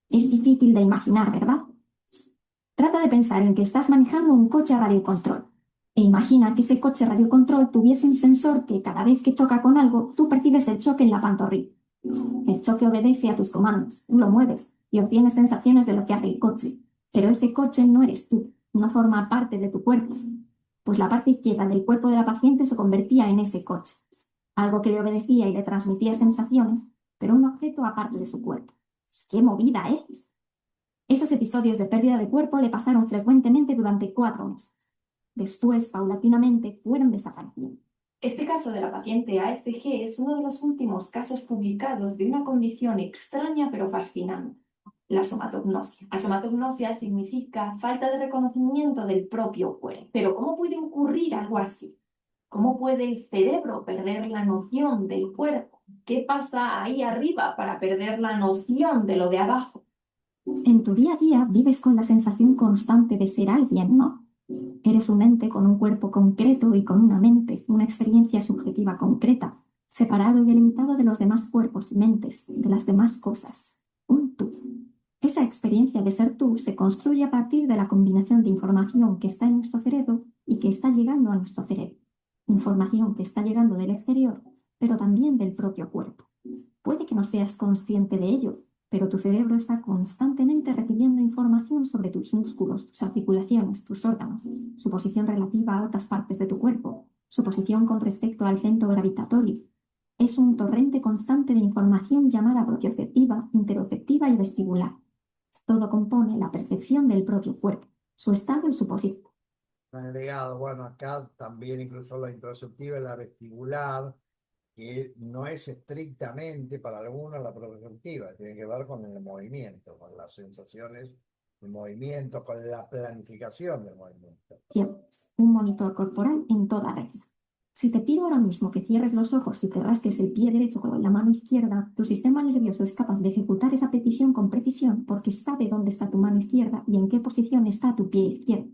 Es difícil de imaginar, ¿verdad? Trata de pensar en que estás manejando un coche a radiocontrol. E imagina que ese coche radiocontrol tuviese un sensor que cada vez que choca con algo, tú percibes el choque en la pantorrilla. El choque obedece a tus comandos, tú lo mueves y obtienes sensaciones de lo que hace el coche. Pero ese coche no eres tú, no forma parte de tu cuerpo. Pues la parte izquierda del cuerpo de la paciente se convertía en ese coche. Algo que le obedecía y le transmitía sensaciones, pero un objeto aparte de su cuerpo. ¡Qué movida, eh! Esos episodios de pérdida de cuerpo le pasaron frecuentemente durante 4 meses. Después, paulatinamente, fueron desapareciendo. Este caso de la paciente ASG es uno de los últimos casos publicados de una condición extraña pero fascinante, la somatognosia. La somatognosia significa falta de reconocimiento del propio cuerpo. Pero ¿cómo puede ocurrir algo así? ¿Cómo puede el cerebro perder la noción del cuerpo? ¿Qué pasa ahí arriba para perder la noción de lo de abajo? En tu día a día vives con la sensación constante de ser alguien, ¿no? Eres un ente con un cuerpo concreto y con una mente, una experiencia subjetiva concreta, separado y delimitado de los demás cuerpos y mentes, de las demás cosas. Un tú. Esa experiencia de ser tú se construye a partir de la combinación de información que está en nuestro cerebro y que está llegando a nuestro cerebro. Información que está llegando del exterior, pero también del propio cuerpo. Puede que no seas consciente de ello, pero tu cerebro está constantemente recibiendo información sobre tus músculos, tus articulaciones, tus órganos, su posición relativa a otras partes de tu cuerpo, su posición con respecto al centro gravitatorio. Es un torrente constante de información llamada propioceptiva, interoceptiva y vestibular. Todo compone la percepción del propio cuerpo, su estado y su posición. Agregado, bueno, acá también incluso la interoceptiva y la vestibular, que no es estrictamente para algunos la perspectiva, tiene que ver con el movimiento, con las sensaciones de movimiento, con la planificación del movimiento. Un monitor corporal en toda red. Si te pido ahora mismo que cierres los ojos y te rasques el pie derecho con la mano izquierda, tu sistema nervioso es capaz de ejecutar esa petición con precisión porque sabe dónde está tu mano izquierda y en qué posición está tu pie izquierdo.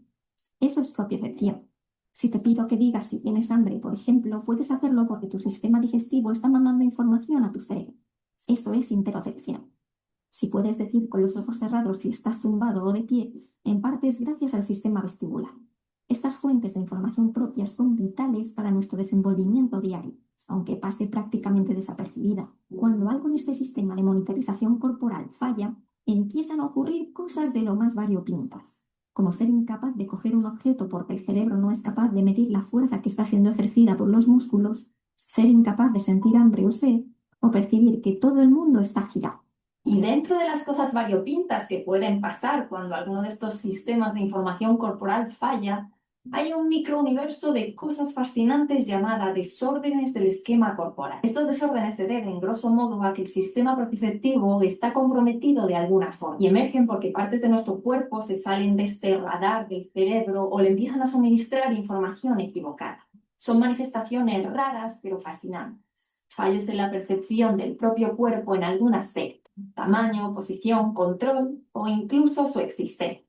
Eso es propiocepción. Si te pido que digas si tienes hambre, por ejemplo, puedes hacerlo porque tu sistema digestivo está mandando información a tu cerebro. Eso es interocepción. Si puedes decir con los ojos cerrados si estás tumbado o de pie, en parte es gracias al sistema vestibular. Estas fuentes de información propias son vitales para nuestro desenvolvimiento diario, aunque pase prácticamente desapercibida. Cuando algo en este sistema de monitorización corporal falla, empiezan a ocurrir cosas de lo más variopintas, como ser incapaz de coger un objeto porque el cerebro no es capaz de medir la fuerza que está siendo ejercida por los músculos, ser incapaz de sentir hambre o sed, o percibir que todo el mundo está girado. Y dentro de las cosas variopintas que pueden pasar cuando alguno de estos sistemas de información corporal falla, hay un microuniverso de cosas fascinantes llamadas desórdenes del esquema corporal. Estos desórdenes se deben, grosso modo, a que el sistema proprioceptivo está comprometido de alguna forma y emergen porque partes de nuestro cuerpo se salen de este radar del cerebro o le empiezan a suministrar información equivocada. Son manifestaciones raras pero fascinantes. Fallos en la percepción del propio cuerpo en algún aspecto, tamaño, posición, control o incluso su existencia.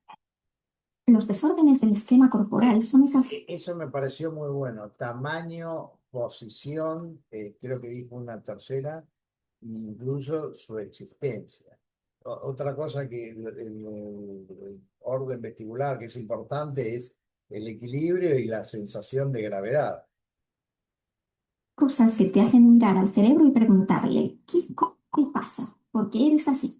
Los desórdenes del esquema corporal son esas... Eso me pareció muy bueno. Tamaño, posición, creo que dijo una tercera, incluso su existencia. Otra cosa que el orden vestibular que es importante es el equilibrio y la sensación de gravedad. Cosas que te hacen mirar al cerebro y preguntarle, ¿qué pasa? ¿Por qué eres así?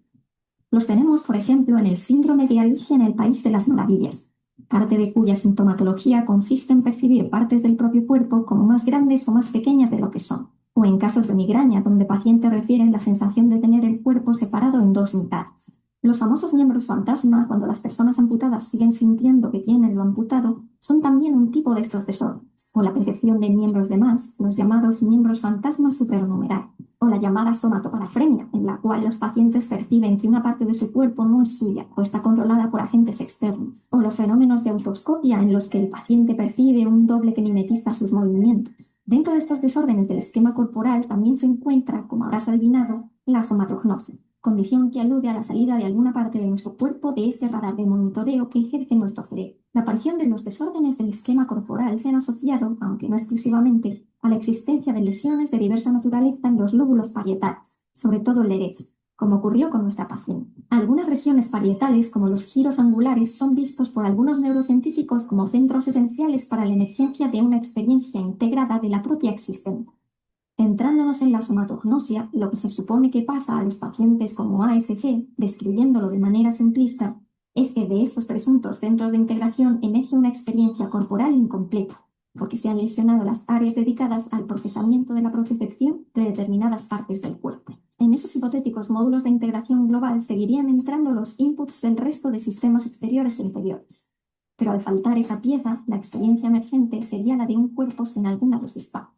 Los tenemos, por ejemplo, en el síndrome de Alicia en el País de las Maravillas, parte de cuya sintomatología consiste en percibir partes del propio cuerpo como más grandes o más pequeñas de lo que son, o en casos de migraña, donde pacientes refieren la sensación de tener el cuerpo separado en dos mitades. Los famosos miembros fantasma, cuando las personas amputadas siguen sintiendo que tienen lo amputado, son también un tipo de estos desórdenes, o la percepción de miembros de más, los llamados miembros fantasma supernumerarios, o la llamada somatoparafrenia, en la cual los pacientes perciben que una parte de su cuerpo no es suya o está controlada por agentes externos, o los fenómenos de autoscopia en los que el paciente percibe un doble que mimetiza sus movimientos. Dentro de estos desórdenes del esquema corporal también se encuentra, como habrás adivinado, la somatognosia, condición que alude a la salida de alguna parte de nuestro cuerpo de ese radar de monitoreo que ejerce nuestro cerebro. La aparición de los desórdenes del esquema corporal se han asociado, aunque no exclusivamente, a la existencia de lesiones de diversa naturaleza en los lóbulos parietales, sobre todo el derecho, como ocurrió con nuestra paciente. Algunas regiones parietales, como los giros angulares, son vistos por algunos neurocientíficos como centros esenciales para la emergencia de una experiencia integrada de la propia existencia. Centrándonos en la somatognosia, lo que se supone que pasa a los pacientes como ASG, describiéndolo de manera simplista, es que de esos presuntos centros de integración emerge una experiencia corporal incompleta, porque se han lesionado las áreas dedicadas al procesamiento de la propiocepción de determinadas partes del cuerpo. En esos hipotéticos módulos de integración global seguirían entrando los inputs del resto de sistemas exteriores e interiores. Pero al faltar esa pieza, la experiencia emergente sería la de un cuerpo sin alguna de sus partes.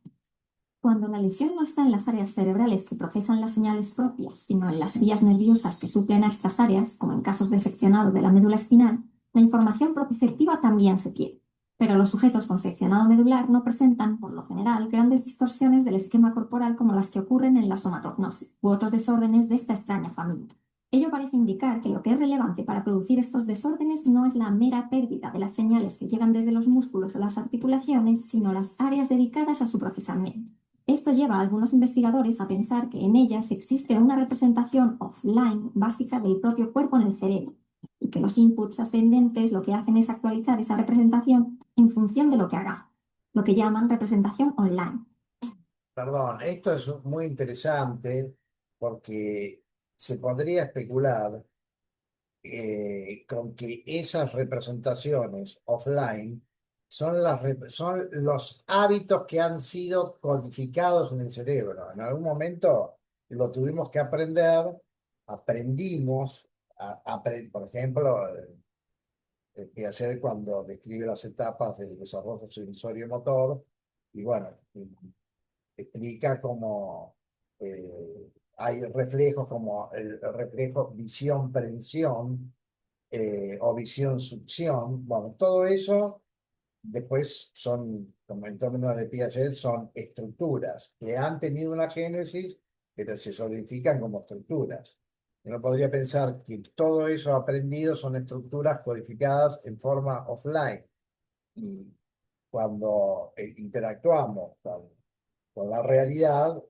Cuando la lesión no está en las áreas cerebrales que procesan las señales propias, sino en las vías nerviosas que suplen a estas áreas, como en casos de seccionado de la médula espinal, la información propioceptiva también se pierde. Pero los sujetos con seccionado medular no presentan, por lo general, grandes distorsiones del esquema corporal como las que ocurren en la somatognosis u otros desórdenes de esta extraña familia. Ello parece indicar que lo que es relevante para producir estos desórdenes no es la mera pérdida de las señales que llegan desde los músculos o las articulaciones, sino las áreas dedicadas a su procesamiento. Esto lleva a algunos investigadores a pensar que en ellas existe una representación offline básica del propio cuerpo en el cerebro, y que los inputs ascendentes lo que hacen es actualizar esa representación en función de lo que haga, lo que llaman representación online. Perdón, esto es muy interesante porque se podría especular con que esas representaciones offline son los hábitos que han sido codificados en el cerebro. En algún momento lo tuvimos que aprender, aprendimos, por ejemplo, Piaget cuando describe las etapas del desarrollo sensorio motor, y bueno, explica cómo hay reflejos como el reflejo visión-prensión o visión-succión. Bueno, todo eso después son, como en términos de Piaget, son estructuras que han tenido una génesis, pero se solidifican como estructuras. Uno podría pensar que todo eso aprendido son estructuras codificadas en forma offline. Y cuando interactuamos con la realidad,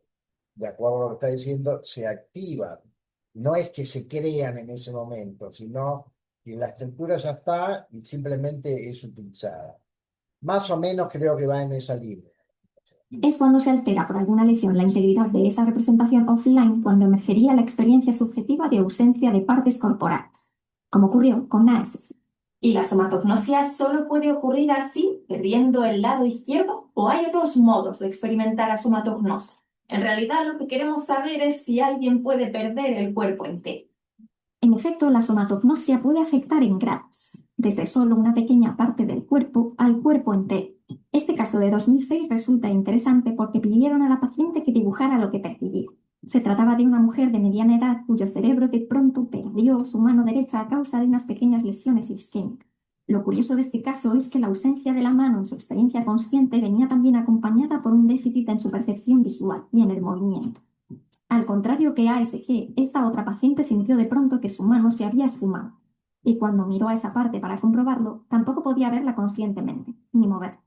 de acuerdo a lo que está diciendo, se activan. No es que se crean en ese momento, sino que la estructura ya está y simplemente es utilizada. Más o menos creo que va en esa línea. Es cuando se altera por alguna lesión la integridad de esa representación offline cuando emergería la experiencia subjetiva de ausencia de partes corporales, como ocurrió con Naes. ¿Y la somatognosia solo puede ocurrir así, perdiendo el lado izquierdo? ¿O hay otros modos de experimentar la somatognosia? En realidad lo que queremos saber es si alguien puede perder el cuerpo entero. En efecto, la somatognosia puede afectar en grados, desde solo una pequeña parte del cuerpo al cuerpo entero. Este caso de 2006 resulta interesante porque pidieron a la paciente que dibujara lo que percibía. Se trataba de una mujer de mediana edad cuyo cerebro de pronto perdió su mano derecha a causa de unas pequeñas lesiones isquémicas. Lo curioso de este caso es que la ausencia de la mano en su experiencia consciente venía también acompañada por un déficit en su percepción visual y en el movimiento. Al contrario que ASG, esta otra paciente sintió de pronto que su mano se había esfumado, y cuando miró a esa parte para comprobarlo, tampoco podía verla conscientemente, ni moverla.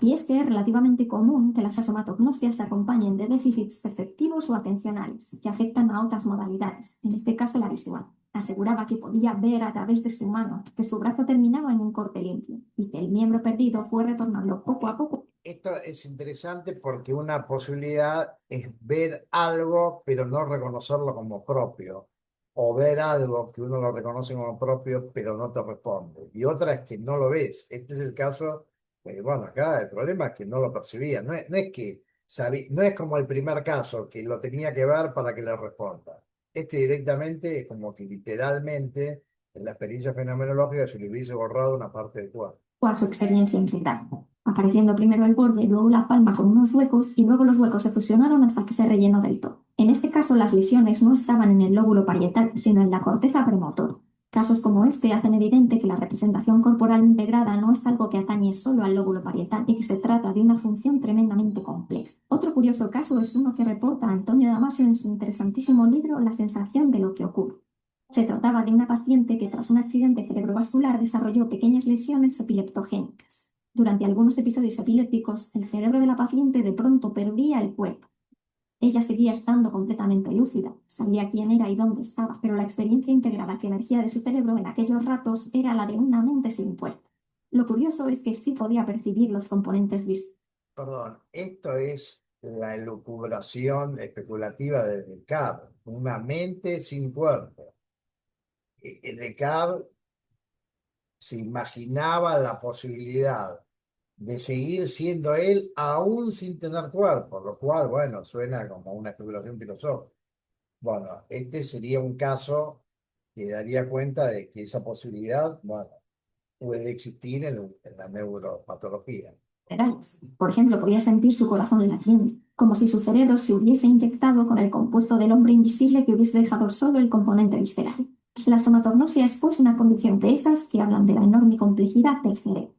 Y es que es relativamente común que las asomatognostias se acompañen de déficits perceptivos o atencionales, que afectan a otras modalidades, en este caso la visual. Aseguraba que podía ver a través de su mano, que su brazo terminaba en un corte limpio, y que el miembro perdido fue retornando poco a poco. Esto es interesante porque una posibilidad es ver algo pero no reconocerlo como propio, o ver algo que uno lo reconoce como propio pero no te responde. Y otra es que no lo ves. Este es el caso, bueno, acá el problema es que no lo percibía. No es que no es como el primer caso que lo tenía que ver para que le responda. Este directamente es como que literalmente en la experiencia fenomenológica se le hubiese borrado una parte del cuadro. O a su experiencia integral, apareciendo primero el borde, luego la palma con unos huecos y luego los huecos se fusionaron hasta que se rellenó del todo. En este caso las lesiones no estaban en el lóbulo parietal, sino en la corteza premotora. Casos como este hacen evidente que la representación corporal integrada no es algo que atañe solo al lóbulo parietal y que se trata de una función tremendamente compleja. Otro curioso caso es uno que reporta Antonio Damasio en su interesantísimo libro La sensación de lo que ocurre. Se trataba de una paciente que tras un accidente cerebrovascular desarrolló pequeñas lesiones epileptogénicas. Durante algunos episodios epilépticos, el cerebro de la paciente de pronto perdía el cuerpo. Ella seguía estando completamente lúcida, sabía quién era y dónde estaba, pero la experiencia integrada que emergía de su cerebro en aquellos ratos era la de una mente sin cuerpo. Lo curioso es que sí podía percibir los componentes visuales. Perdón, esto es la elucubración especulativa de Descartes, una mente sin cuerpo. Descartes se imaginaba la posibilidad de seguir siendo él aún sin tener cuerpo, lo cual, bueno, suena como una especulación filosófica. Bueno, este sería un caso que daría cuenta de que esa posibilidad, bueno, puede existir en la neuropatología. Por ejemplo, podía sentir su corazón latiendo, como si su cerebro se hubiese inyectado con el compuesto del hombre invisible que hubiese dejado solo el componente visceral. La somatognosia es pues una condición de esas que hablan de la enorme complejidad del cerebro.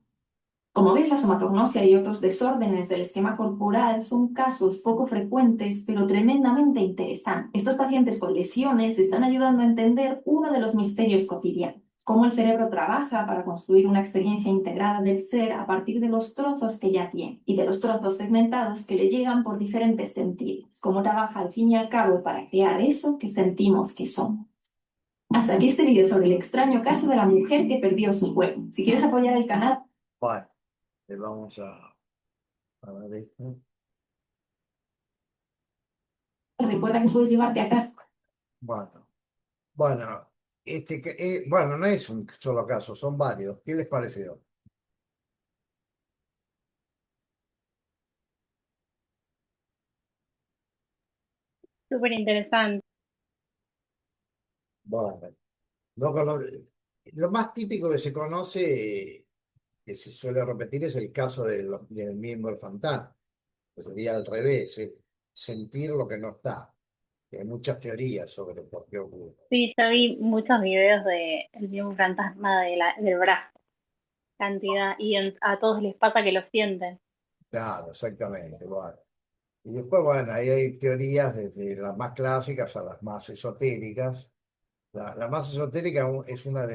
Como ves, la somatognosia y otros desórdenes del esquema corporal son casos poco frecuentes, pero tremendamente interesantes. Estos pacientes con lesiones están ayudando a entender uno de los misterios cotidianos: cómo el cerebro trabaja para construir una experiencia integrada del ser a partir de los trozos que ya tiene y de los trozos segmentados que le llegan por diferentes sentidos. Cómo trabaja al fin y al cabo para crear eso que sentimos que somos. Hasta aquí este vídeo sobre el extraño caso de la mujer que perdió su cuerpo. Si quieres apoyar el canal, Bueno, le vamos a ver esto. recuerda que puedes llevarte a casa. Bueno, bueno, no es un solo caso, son varios. ¿Qué les pareció? Súper interesante. Bueno, lo más típico que se conoce, que se suele repetir, es el caso del miembro fantasma, que sería al revés. sentir lo que no está. Hay muchas teorías sobre por qué ocurre. Sí, yo vi muchos videos de el mismo fantasma del brazo, cantidad, y a todos les pasa que lo sienten. Claro, exactamente. Bueno. Y después, bueno, ahí hay teorías desde las más clásicas a las más esotéricas. La más esotérica es una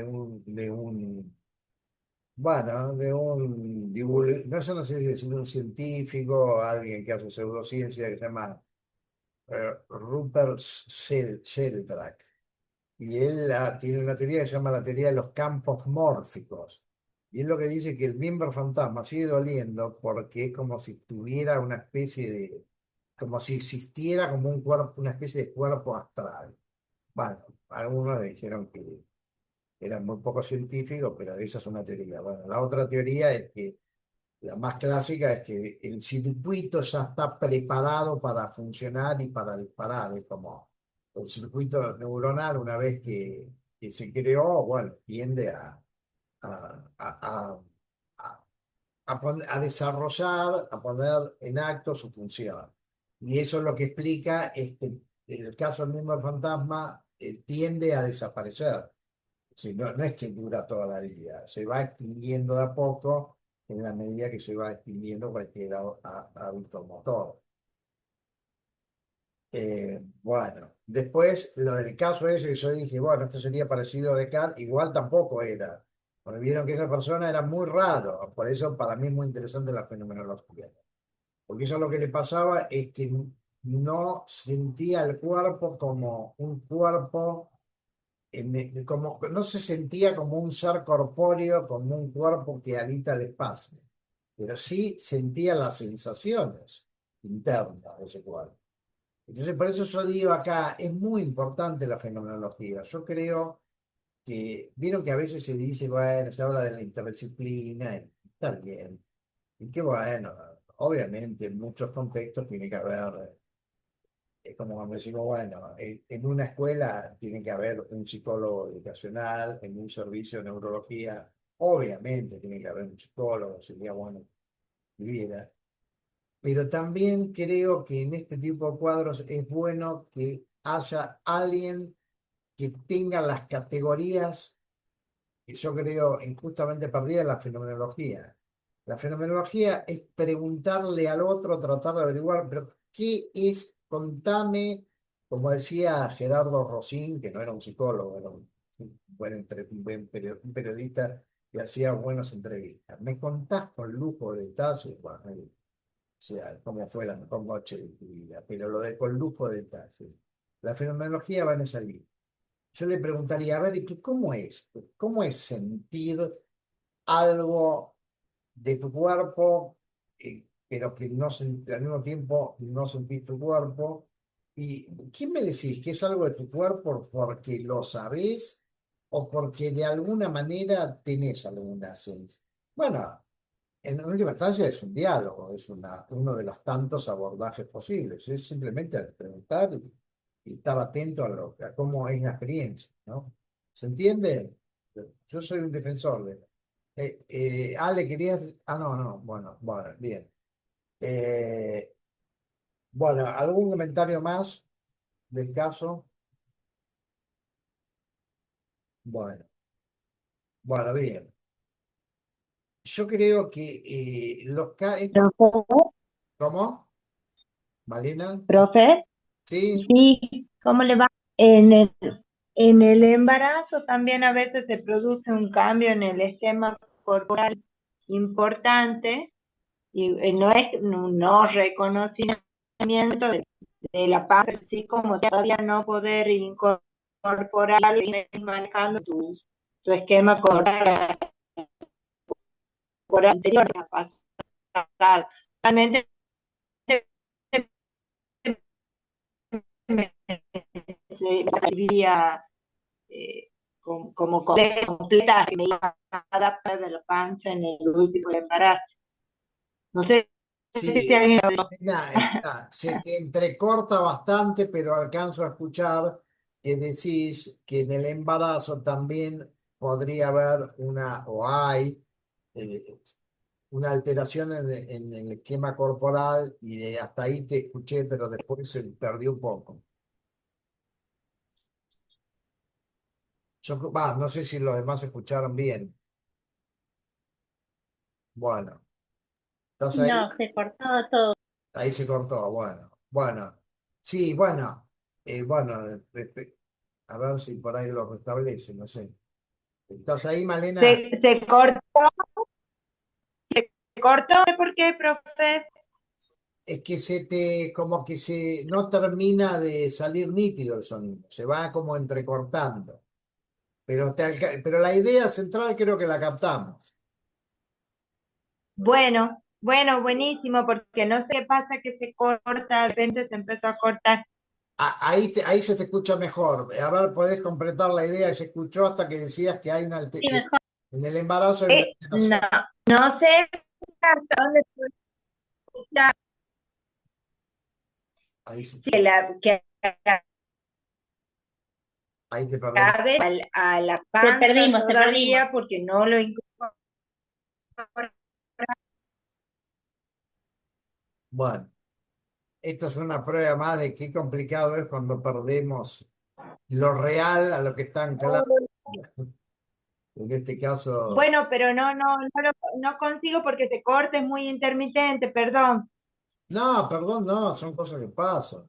bueno, no sé, no sé si decir un científico, alguien que hace pseudociencia que se llama Rupert Sheldrake. Y él tiene una teoría que se llama la teoría de los campos mórficos. Y es lo que dice que el miembro fantasma sigue doliendo porque es como si tuviera una especie de, como si existiera como un cuerpo, una especie de cuerpo astral. Bueno, algunos dijeron que era muy poco científico, pero esa es una teoría. Bueno, la otra teoría es que la más clásica es que el circuito ya está preparado para funcionar y para disparar. Es como el circuito neuronal, una vez que se creó, bueno, tiende a, a, a, a desarrollar, a poner en acto su función. Y eso es lo que explica, en el caso del mismo fantasma, tiende a desaparecer. Sí, no es que dura toda la vida, se va extinguiendo de a poco en la medida que se va extinguiendo cualquier adulto motor. Bueno, después lo del caso ese que yo dije, bueno, esto sería parecido a Descartes, igual tampoco era. Porque vieron que esa persona era muy raro, por eso para mí es muy interesante la fenomenología. Porque eso lo que le pasaba es que no sentía el cuerpo como un cuerpo como, no se sentía como un ser corpóreo, como un cuerpo que habita el espacio, pero sí sentía las sensaciones internas de ese cuerpo. Entonces, por eso yo digo acá, es muy importante la fenomenología. Yo creo que, vieron que a veces se dice, bueno, se habla de la interdisciplina, y está bien, y que bueno, obviamente en muchos contextos tiene que haber es como cuando decimos, bueno, en una escuela tiene que haber un psicólogo educacional, en un servicio de neurología, obviamente tiene que haber un psicólogo, sería bueno que hubiera. Pero también creo que en este tipo de cuadros es bueno que haya alguien que tenga las categorías que yo creo injustamente perdidas en la fenomenología. La fenomenología es preguntarle al otro, tratar de averiguar, pero ¿qué es? Contame, como decía Gerardo Rosín, que no era un psicólogo, era un periodista que hacía buenas entrevistas. ¿Me contás con lujo de detalles? Bueno, o sea, cómo fue la mejor noche de tu vida, pero lo de con lujo de detalles. La fenomenología va en esa línea. Yo le preguntaría, a ver, ¿y cómo es? ¿Cómo es sentir algo de tu cuerpo, pero que no al mismo tiempo no sentís tu cuerpo? ¿Y qué me decís? ¿Que es algo de tu cuerpo porque lo sabés o porque de alguna manera tenés alguna sensación? Bueno, en última instancia es un diálogo, es uno de los tantos abordajes posibles. Es simplemente preguntar y estar atento a cómo es la experiencia, ¿no? ¿Se entiende? Yo soy un defensor de... Ale, querías... Ah, no, no, bueno, bien. Eh, bueno, ¿algún comentario más del caso? Bueno, bueno, bien. Yo creo que Profe, ¿Cómo? ¿Malena? Sí. profe, Sí. sí, ¿cómo le va? En el, en el embarazo también a veces se produce un cambio en el esquema corporal importante y no es un no reconocimiento de la parte, así como todavía no poder incorporarlo y ir manejando tu esquema corporal anterior, la pasada. Realmente se vivía como completa que me iba a adaptar de la panza en el último embarazo. No sé si Sí, alguien se te entrecorta bastante, pero alcanzo a escuchar que decís que en el embarazo también podría haber o hay, eh, una alteración en el esquema corporal y hasta ahí te escuché, pero después se perdió un poco. No sé si los demás escucharon bien. Bueno, ¿estás ahí? No, se cortó todo. Ahí se cortó, bueno, sí, bueno, a ver si por ahí lo restablece, no sé. ¿Estás ahí, Malena? Se cortó, ¿por qué, profe? Es que como que no termina de salir nítido el sonido, se va como entrecortando, pero la idea central creo que la captamos. Bueno, bueno, buenísimo, porque no sé qué pasa que se corta, de repente se empezó a cortar. Ahí se te escucha mejor. A ver, podés completar la idea. Se escuchó hasta que decías que hay Sí, mejor. en el embarazo hay una No, alteración. no sé hasta dónde se escucha Ahí, que ahí te perdemos. cabe a la Te panza perdimos, te todavía perdimos. porque no lo incorpora. Bueno, esto es una prueba más de qué complicado es cuando perdemos lo real a lo que está anclado. En este caso, Bueno, pero no consigo porque se corta, es muy intermitente, perdón. no, perdón, no, son cosas que pasan.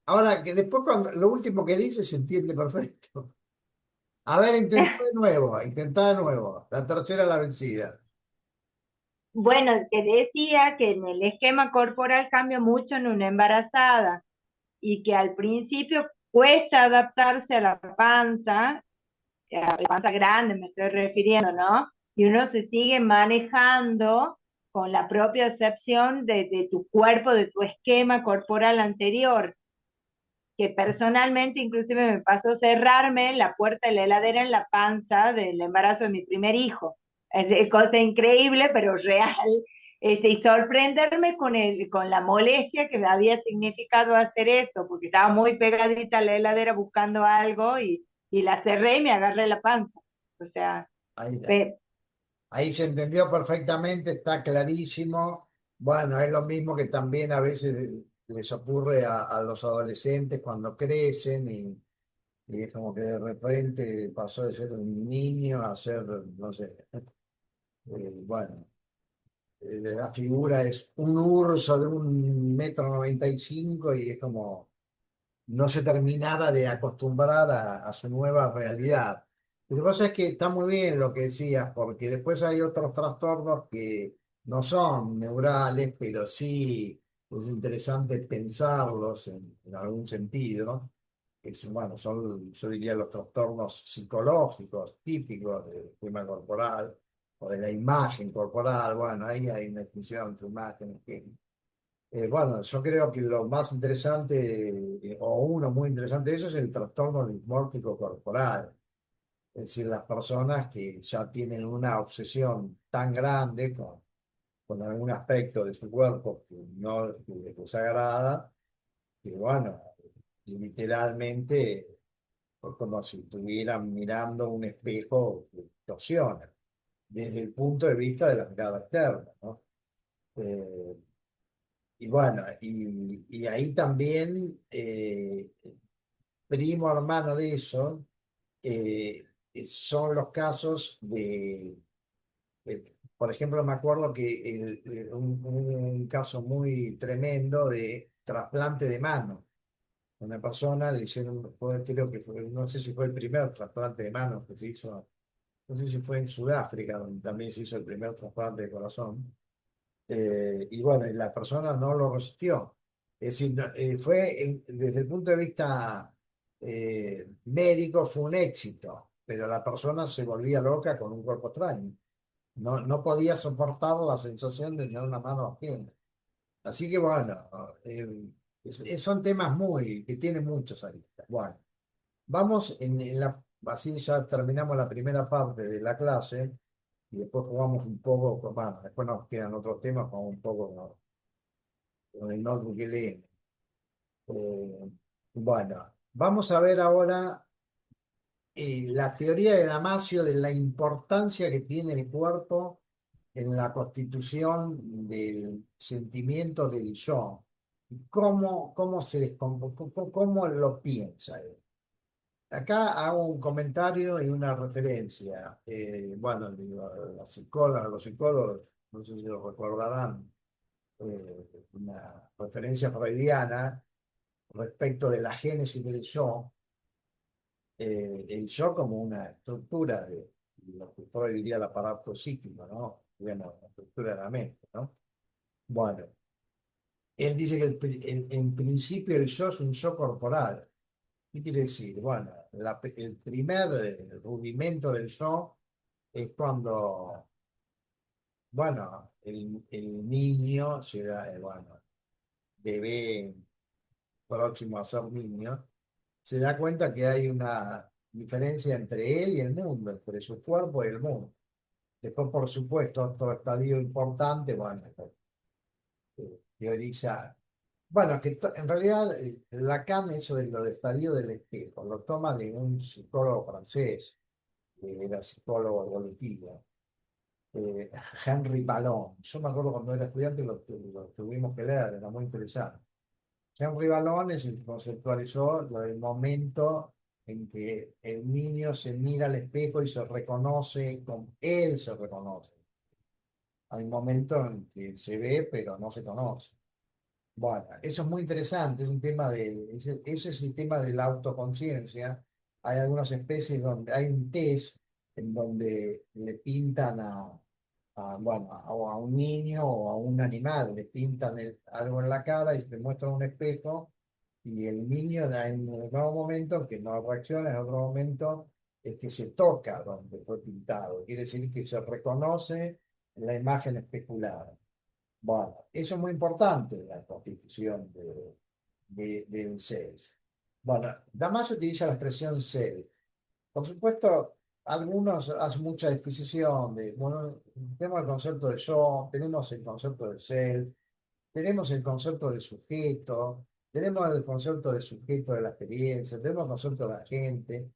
Ahora, que después cuando lo último que dice se entiende perfecto. A ver, intentá de nuevo. La tercera es la vencida. Bueno, te decía que en el esquema corporal cambia mucho en una embarazada y que al principio cuesta adaptarse a la panza grande me estoy refiriendo, ¿no? Y uno se sigue manejando con la propia percepción de tu cuerpo, de tu esquema corporal anterior, que personalmente inclusive me pasó cerrarme la puerta de la heladera en la panza del embarazo de mi primer hijo. Es cosa increíble, pero real. Y sorprenderme con la molestia que me había significado hacer eso, porque estaba muy pegadita a la heladera buscando algo y la cerré y me agarré la panza. O sea, Ahí, pe- ahí se entendió perfectamente, está clarísimo. Bueno, es lo mismo que también a veces les ocurre a los adolescentes cuando crecen y es como que de repente pasó de ser un niño a ser, no sé, bueno, la figura es un urso de 1,95 m y es como no se terminara de acostumbrar a su nueva realidad. Lo que pasa es que está muy bien lo que decías, porque después hay otros trastornos que no son neurales, pero sí es interesante pensarlos en algún sentido. Bueno, son, yo diría, los trastornos psicológicos típicos del tema corporal o de la imagen corporal. Bueno, ahí hay una distinción entre imágenes que bueno, yo creo que lo más interesante, o uno muy interesante de eso, es el trastorno dismórfico corporal. Es decir, las personas que ya tienen una obsesión tan grande con algún aspecto de su cuerpo que no que les desagrada, que bueno, literalmente es como si estuvieran mirando un espejo que explosiona, desde el punto de vista de la mirada externa, ¿no? Eh, Y bueno, y ahí también, primo hermano de eso, son los casos por ejemplo, me acuerdo que un caso muy tremendo de trasplante de mano. Una persona le hicieron, creo que fue, no sé si fue el primer trasplante de mano que se hizo, no sé si fue en Sudáfrica, donde también se hizo el primer trasplante de corazón. Y bueno, y la persona no lo resistió. Es decir, desde el punto de vista médico fue un éxito, pero la persona se volvía loca con un cuerpo extraño. No podía soportar la sensación de tener una mano ajena. Así que bueno, son temas que tienen muchos aristas. Bueno, vamos así ya terminamos la primera parte de la clase y después jugamos un poco, bueno, después nos quedan otros temas, jugamos un poco con el notebook que leemos. Bueno, vamos a ver ahora la teoría de Damasio de la importancia que tiene el cuerpo en la constitución del sentimiento del yo. ¿Cómo cómo lo piensa él? Acá hago un comentario y una referencia. Bueno, digo, los psicólogos, no sé si lo recordarán, una referencia freudiana respecto de la génesis del yo, el yo como una estructura de lo que Freud diría el aparato psíquico, ¿no? Bueno, la estructura de la mente, ¿no? Bueno, él dice que en principio el yo es un yo corporal. ¿Qué quiere decir? Bueno, el primer rudimento del yo es cuando, bueno, el niño se da, bueno, bebé próximo a ser niño, se da cuenta que hay una diferencia entre él y el mundo, entre su cuerpo y el mundo. Después, por supuesto, otro estadio importante, bueno, teoriza. Bueno, en realidad Lacan, eso de lo de estadio del espejo, lo toma de un psicólogo francés, que era psicólogo evolutivo, Henry Ballon. Yo me acuerdo cuando era estudiante lo tuvimos que leer, era muy interesante. Henry Ballon es el que conceptualizó lo del momento en que el niño se mira al espejo y se reconoce, él se reconoce. Hay un momento en que se ve, pero no se conoce. Bueno, eso es muy interesante, es un tema ese es el tema de la autoconciencia. Hay algunas especies donde hay un test en donde le pintan bueno, a un niño o a un animal, le pintan algo en la cara y te muestran un espejo y el niño en un nuevo momento que no reacciona, en otro momento es que se toca donde fue pintado, quiere decir que se reconoce la imagen especulada. Bueno, eso es muy importante en la constitución del self. Bueno, Damasio utiliza la expresión self. Por supuesto, algunos hacen mucha disquisición de, bueno, tenemos el concepto de yo, tenemos el concepto de self, tenemos el concepto de sujeto, tenemos el concepto de sujeto de la experiencia, tenemos el concepto de agente.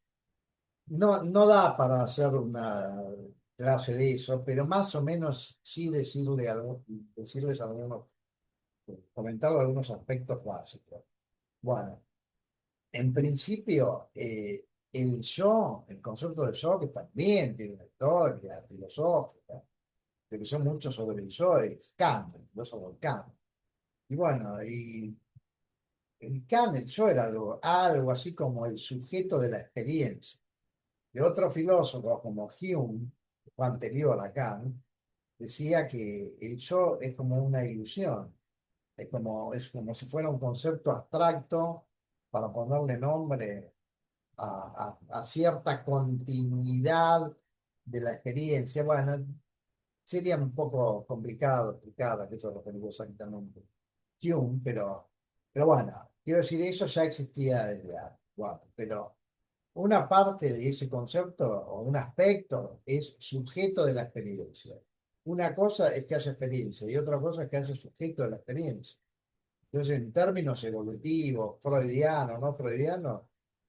No da para hacer una clase de eso, pero más o menos sí decirles algunos, comentar algunos aspectos básicos. Bueno, en principio, el yo, el concepto de yo, que también tiene una historia filosófica, pero son muchos sobre el yo, es Kant, el filósofo Kant. Y bueno, y en Kant el yo era algo así como el sujeto de la experiencia. De otros filósofos como Hume, que fue anterior a Kant, decía que el yo es como una ilusión, es como si fuera un concepto abstracto para ponerle nombre a cierta continuidad de la experiencia. Bueno, sería un poco complicado explicar a qué se refería exactamente Hume, pero bueno, quiero decir, eso ya existía desde antes. Bueno, pero una parte de ese concepto o un aspecto es sujeto de la experiencia. Una cosa es que haya experiencia y otra cosa es que haya sujeto de la experiencia. Entonces, en términos evolutivos, freudianos, no freudianos,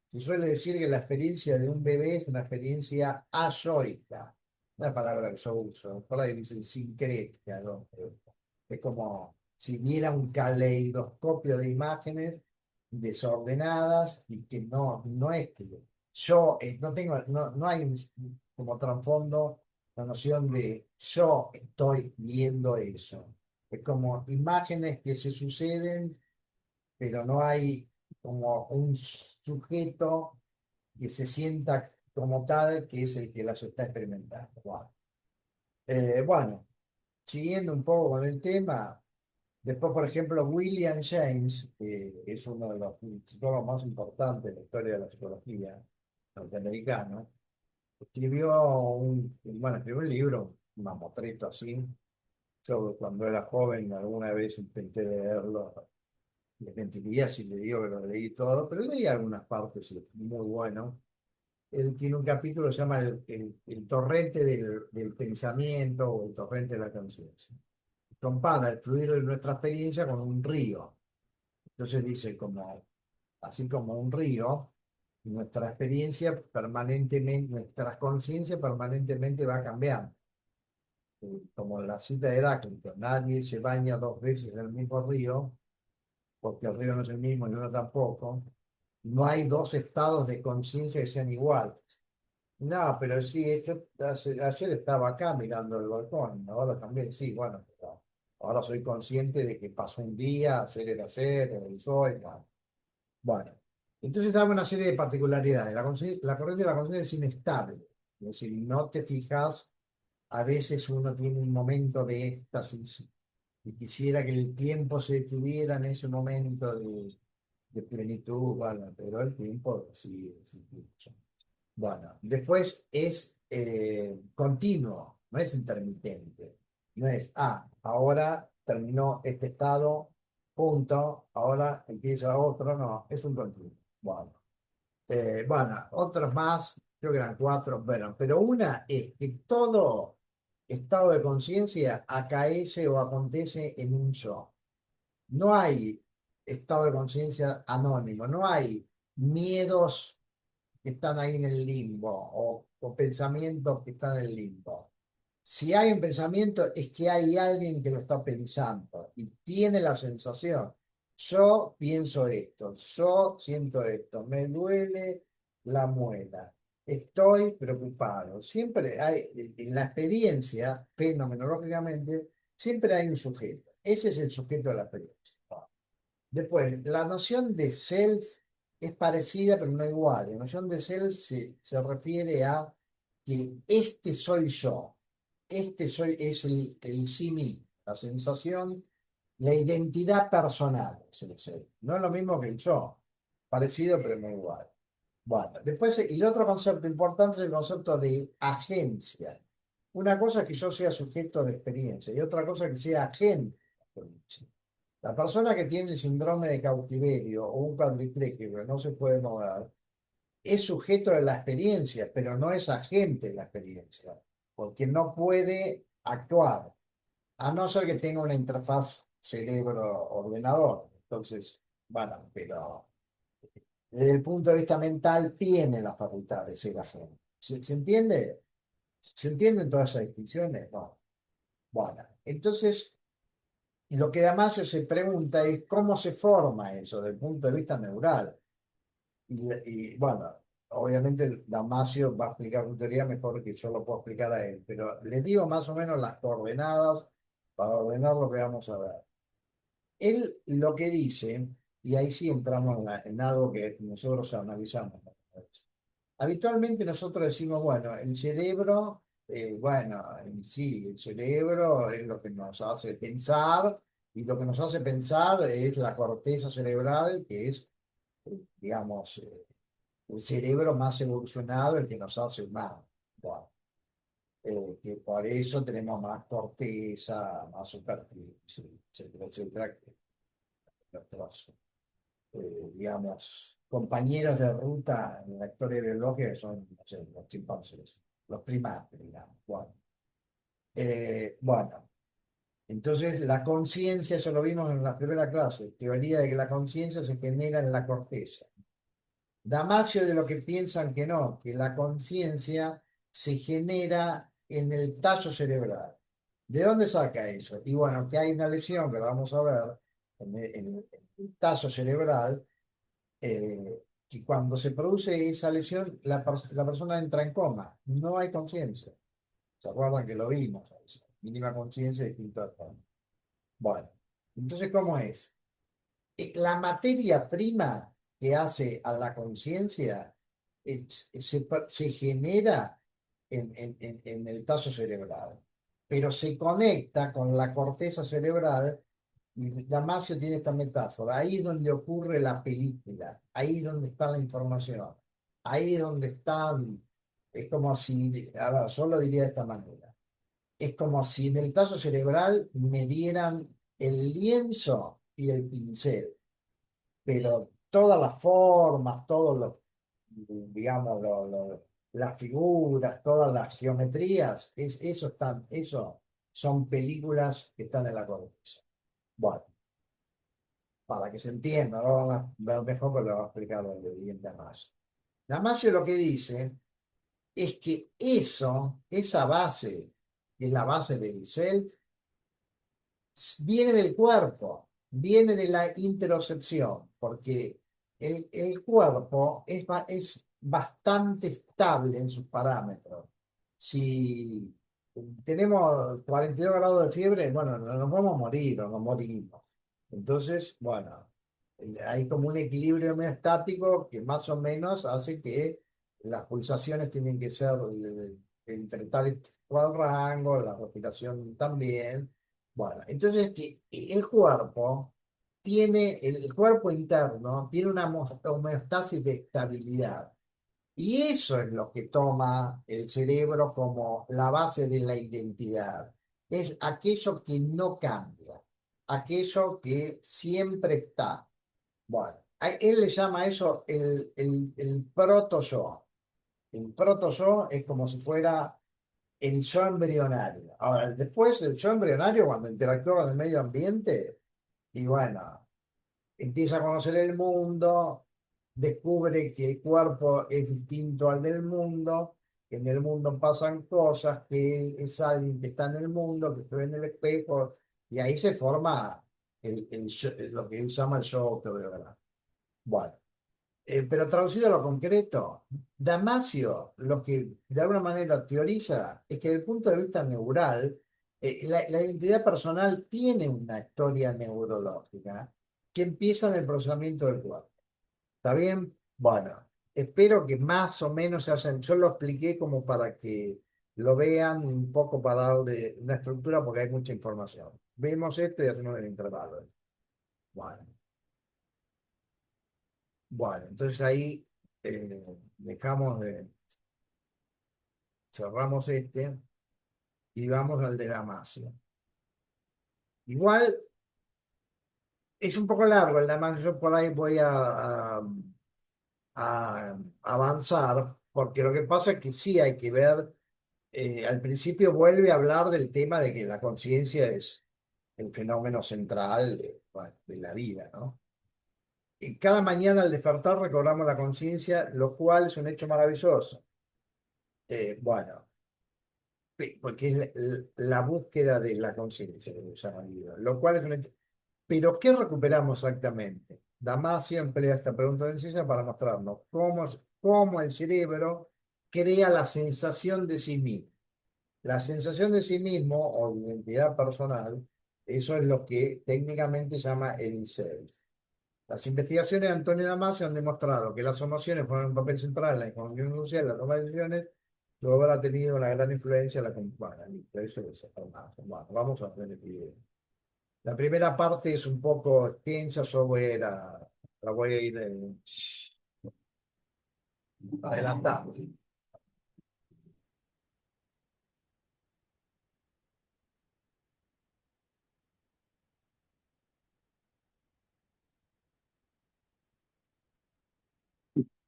se suele decir que la experiencia de un bebé es una experiencia ayoica. Una palabra que yo uso, por ahí dicen sincrética, ¿no? Es como si viera un caleidoscopio de imágenes desordenadas y que no es que yo no hay como trasfondo la noción de yo estoy viendo eso. Es como imágenes que se suceden, pero no hay como un sujeto que se sienta como tal, que es el que las está experimentando. Bueno, siguiendo un poco con el tema, después, por ejemplo, William James, que es uno de los psicólogos más importantes de la historia de la psicología norteamericana, escribió un libro, un mamotreto así. Yo cuando era joven alguna vez intenté leerlo, les mentiría si le digo que lo leí todo, pero leí algunas partes y es muy bueno. Él tiene un capítulo que se llama el torrente del pensamiento o el torrente de la conciencia. Compara el fluir de nuestra experiencia con un río. Entonces dice, así como un río, nuestra experiencia permanentemente, nuestra conciencia permanentemente va cambiando. como en la cita de Heráclito, nadie se baña dos veces en el mismo río, porque el río no es el mismo y uno tampoco, no hay dos estados de conciencia que sean iguales. No, pero sí, yo ayer estaba acá mirando el balcón, ahora también, sí, bueno, pero ahora soy consciente de que pasó un día, ayer era ayer, hoy es hoy, bueno. Bueno, entonces daba una serie de particularidades. La corriente de la conciencia es inestable, es decir, no te fijas, a veces uno tiene un momento de éxtasis y quisiera que el tiempo se detuviera en ese momento de plenitud, bueno, pero el tiempo sí fluye. Bueno, después es continuo, no es intermitente. No es, ahora terminó este estado, punto, ahora empieza otro, no, es un continuo. Bueno, bueno, otros más, creo que eran cuatro, bueno, pero una es que todo estado de conciencia acaece o acontece en un yo. No hay estado de conciencia anónimo, no hay miedos que están ahí en el limbo o pensamientos que están en el limbo. Si hay un pensamiento es que hay alguien que lo está pensando y tiene la sensación, yo pienso esto, yo siento esto, me duele la muela, estoy preocupado. Siempre hay, en la experiencia, fenomenológicamente, siempre hay un sujeto. Ese es el sujeto de la experiencia. Después, la noción de self es parecida, pero no igual. La noción de self se refiere a que este soy yo, es el sí mismo, la sensación, la identidad personal es el self. No es lo mismo que el yo, parecido, pero no igual. Bueno, después, y el otro concepto importante es el concepto de agencia. Una cosa es que yo sea sujeto de experiencia y otra cosa es que sea agente de experiencia. La persona que tiene el síndrome de cautiverio o un cuadripléjico que no se puede mover es sujeto de la experiencia, pero no es agente de la experiencia, porque no puede actuar, a no ser que tenga una interfaz cerebro-ordenador. Entonces, bueno, pero desde el punto de vista mental tiene la facultad de ser agente. ¿Se entiende? ¿Se entienden todas esas distinciones? No. Bueno, entonces lo que Damasio se pregunta es cómo se forma eso desde el punto de vista neural. Bueno, obviamente Damasio va a explicar su teoría mejor que yo lo puedo explicar a él, pero les digo más o menos las coordenadas para ordenar lo que vamos a ver. Él lo que dice, y ahí sí entramos en algo que nosotros analizamos. Habitualmente nosotros decimos, bueno, el cerebro, bueno, en sí, el cerebro es lo que nos hace pensar, y lo que nos hace pensar es la corteza cerebral, que es, digamos, el cerebro más evolucionado, el que nos hace humanos. Bueno, que por eso tenemos más corteza, más superficie, etcétera, etcétera, que nuestros, digamos, compañeros de ruta en la historia biológica que son, no sé, los chimpancés, los primates, digamos. Bueno, bueno, entonces la conciencia, eso lo vimos en la primera clase, teoría de que la conciencia se genera en la corteza. Damasio de lo que piensan que no, que la conciencia se genera en el tallo cerebral. ¿De dónde saca eso? Y bueno, que hay una lesión que la vamos a ver en el tallo cerebral, que cuando se produce esa lesión, la persona entra en coma, no hay conciencia. ¿Se acuerdan que lo vimos? Eso? Mínima conciencia distinto a coma. Bueno, entonces, ¿cómo es? La materia prima que hace a la conciencia se genera en el taso cerebral, pero se conecta con la corteza cerebral. Y Damasio tiene esta metáfora, ahí es donde ocurre la película, ahí es donde está la información, ahí es donde están, es como si, a ver, yo lo diría de esta manera, es como si en el taso cerebral me dieran el lienzo y el pincel, pero todas las formas, todos los, digamos, las figuras, todas las geometrías, eso son películas que están en la corteza. Bueno, para que se entienda, ahora van a ver mejor, pero lo va a explicar bien Damasio. Damasio lo que dice es que esa base que es la base del self, viene del cuerpo, viene de la interocepción, porque el cuerpo es bastante estable en sus parámetros. Si tenemos 42 grados de fiebre, bueno, no nos vamos a morir o nos morimos. Entonces, bueno, hay como un equilibrio homeostático que más o menos hace que las pulsaciones tienen que ser entre tal y cual rango, la respiración también. Bueno, entonces que el cuerpo el cuerpo interno tiene una homeostasis de estabilidad. Y eso es lo que toma el cerebro como la base de la identidad. Es aquello que no cambia, aquello que siempre está. Bueno, él le llama eso el proto-yo. El proto-yo es como si fuera el yo embrionario. Ahora, después el yo embrionario, cuando interactúa con el medio ambiente, y bueno, empieza a conocer el mundo, descubre que el cuerpo es distinto al del mundo, que en el mundo pasan cosas, que él es alguien que está en el mundo, que se ve en el espejo, y ahí se forma lo que él llama el yo autobiográfico. Bueno, pero traducido a lo concreto, Damasio lo que de alguna manera teoriza es que desde el punto de vista neural, la identidad personal tiene una historia neurológica que empieza en el procesamiento del cuerpo. ¿Está bien? Bueno, espero que más o menos se hayan. Yo lo expliqué como para que lo vean un poco, para darle una estructura, porque hay mucha información. Vemos esto y hacemos el intervalo. Bueno. Bueno, entonces ahí dejamos de. Cerramos este y vamos al de Damasio. Igual es un poco largo el Damasio, yo por ahí voy a avanzar, porque lo que pasa es que sí hay que ver, al principio vuelve a hablar del tema de que la conciencia es el fenómeno central bueno, de la vida, ¿no? Y cada mañana al despertar recobramos la conciencia, lo cual es un hecho maravilloso. Bueno, porque es la búsqueda de la conciencia, lo cual es un hecho. Pero ¿qué recuperamos exactamente? Damasio emplea esta pregunta sencilla para mostrarnos cómo el cerebro crea la sensación de sí mismo. La sensación de sí mismo o identidad personal, eso es lo que técnicamente se llama el self. Las investigaciones de Antonio Damasio han demostrado que las emociones juegan un papel central en la información social, la toma de decisiones, luego habrá tenido una gran influencia en la compara. Bueno, vamos a ver el video. La primera parte es un poco extensa, la voy a ir adelantando.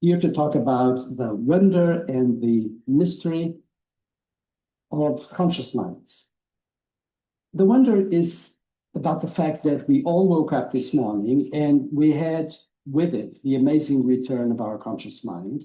Here to talk about the wonder and the mystery of conscious minds. The wonder is about the fact that we all woke up this morning and we had with it the amazing return of our conscious mind.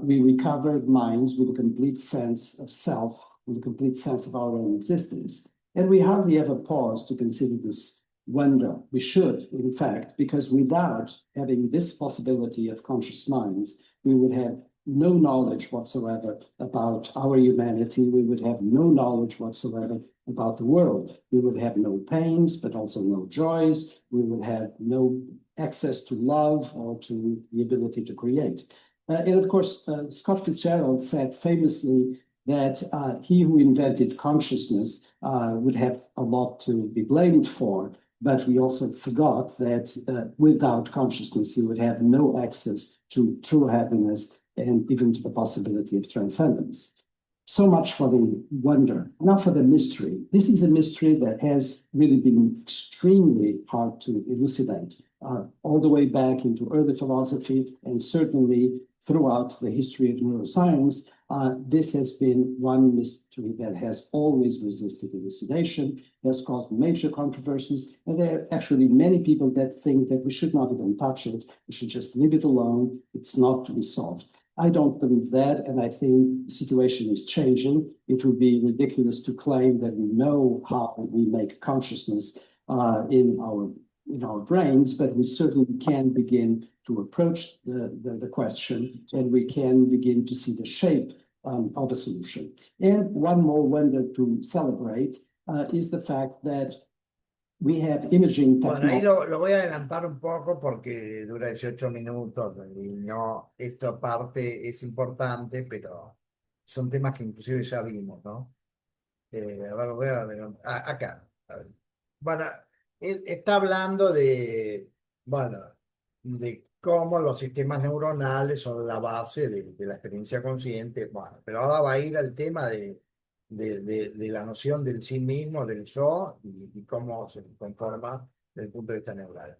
We recovered minds with a complete sense of self, with a complete sense of our own existence. And we hardly ever pause to consider this wonder. We should, in fact, because without having this possibility of conscious minds, we would have no knowledge whatsoever about our humanity. We would have no knowledge whatsoever about the world. We would have no pains, but also no joys. We would have no access to love or to the ability to create. And of course, Scott Fitzgerald said famously that he who invented consciousness would have a lot to be blamed for. But we also forgot that without consciousness, you would have no access to true happiness and even to the possibility of transcendence. So much for the wonder. Now for the mystery. This is a mystery that has really been extremely hard to elucidate, all the way back into early philosophy and certainly throughout the history of neuroscience. This has been one mystery that has always resisted elucidation, has caused major controversies, and there are actually many people that think that we should not even touch it, we should just leave it alone, it's not to be solved. I don't believe that, and I think the situation is changing. It would be ridiculous to claim that we know how we make consciousness in our brains, but we certainly can begin to approach the question, and we can begin to see the shape of a solution. And one more wonder to celebrate is the fact that we have imaging Bueno, ahí technology. lo voy a adelantar un poco porque dura 18 minutos y no, esta parte es importante, pero son temas que inclusive ya vimos, ¿no? A ver, lo voy a adelantar. Acá. A ver. Bueno, él está hablando bueno, de cómo los sistemas neuronales son la base de la experiencia consciente. Bueno, pero ahora va a ir al tema de la noción del sí mismo, del yo, y cómo se conforma desde el punto de vista neural.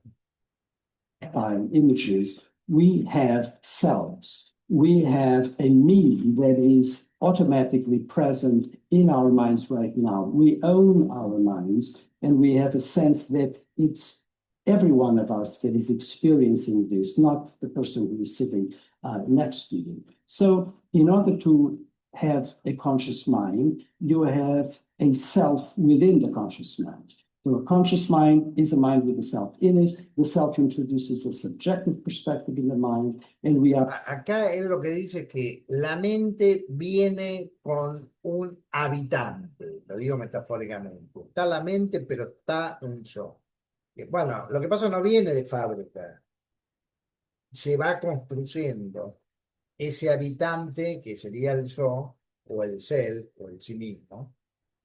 Images, we have selves. We have a me that is automatically present in our minds right now. We own our minds, and we have a sense that it's every one of us that is experiencing this, not the person who is sitting next to you. So in order to have a conscious mind, you have a self within the conscious mind. So a conscious mind is a mind with a self in it. The self introduces a subjective perspective in the mind, and we are... Acá él lo que dice es que la mente viene con un habitante, lo digo metafóricamente. Está la mente, pero está un yo. Bueno, lo que pasa no viene de fábrica, se va construyendo. Ese habitante, que sería el yo, o el self, o el sí mismo,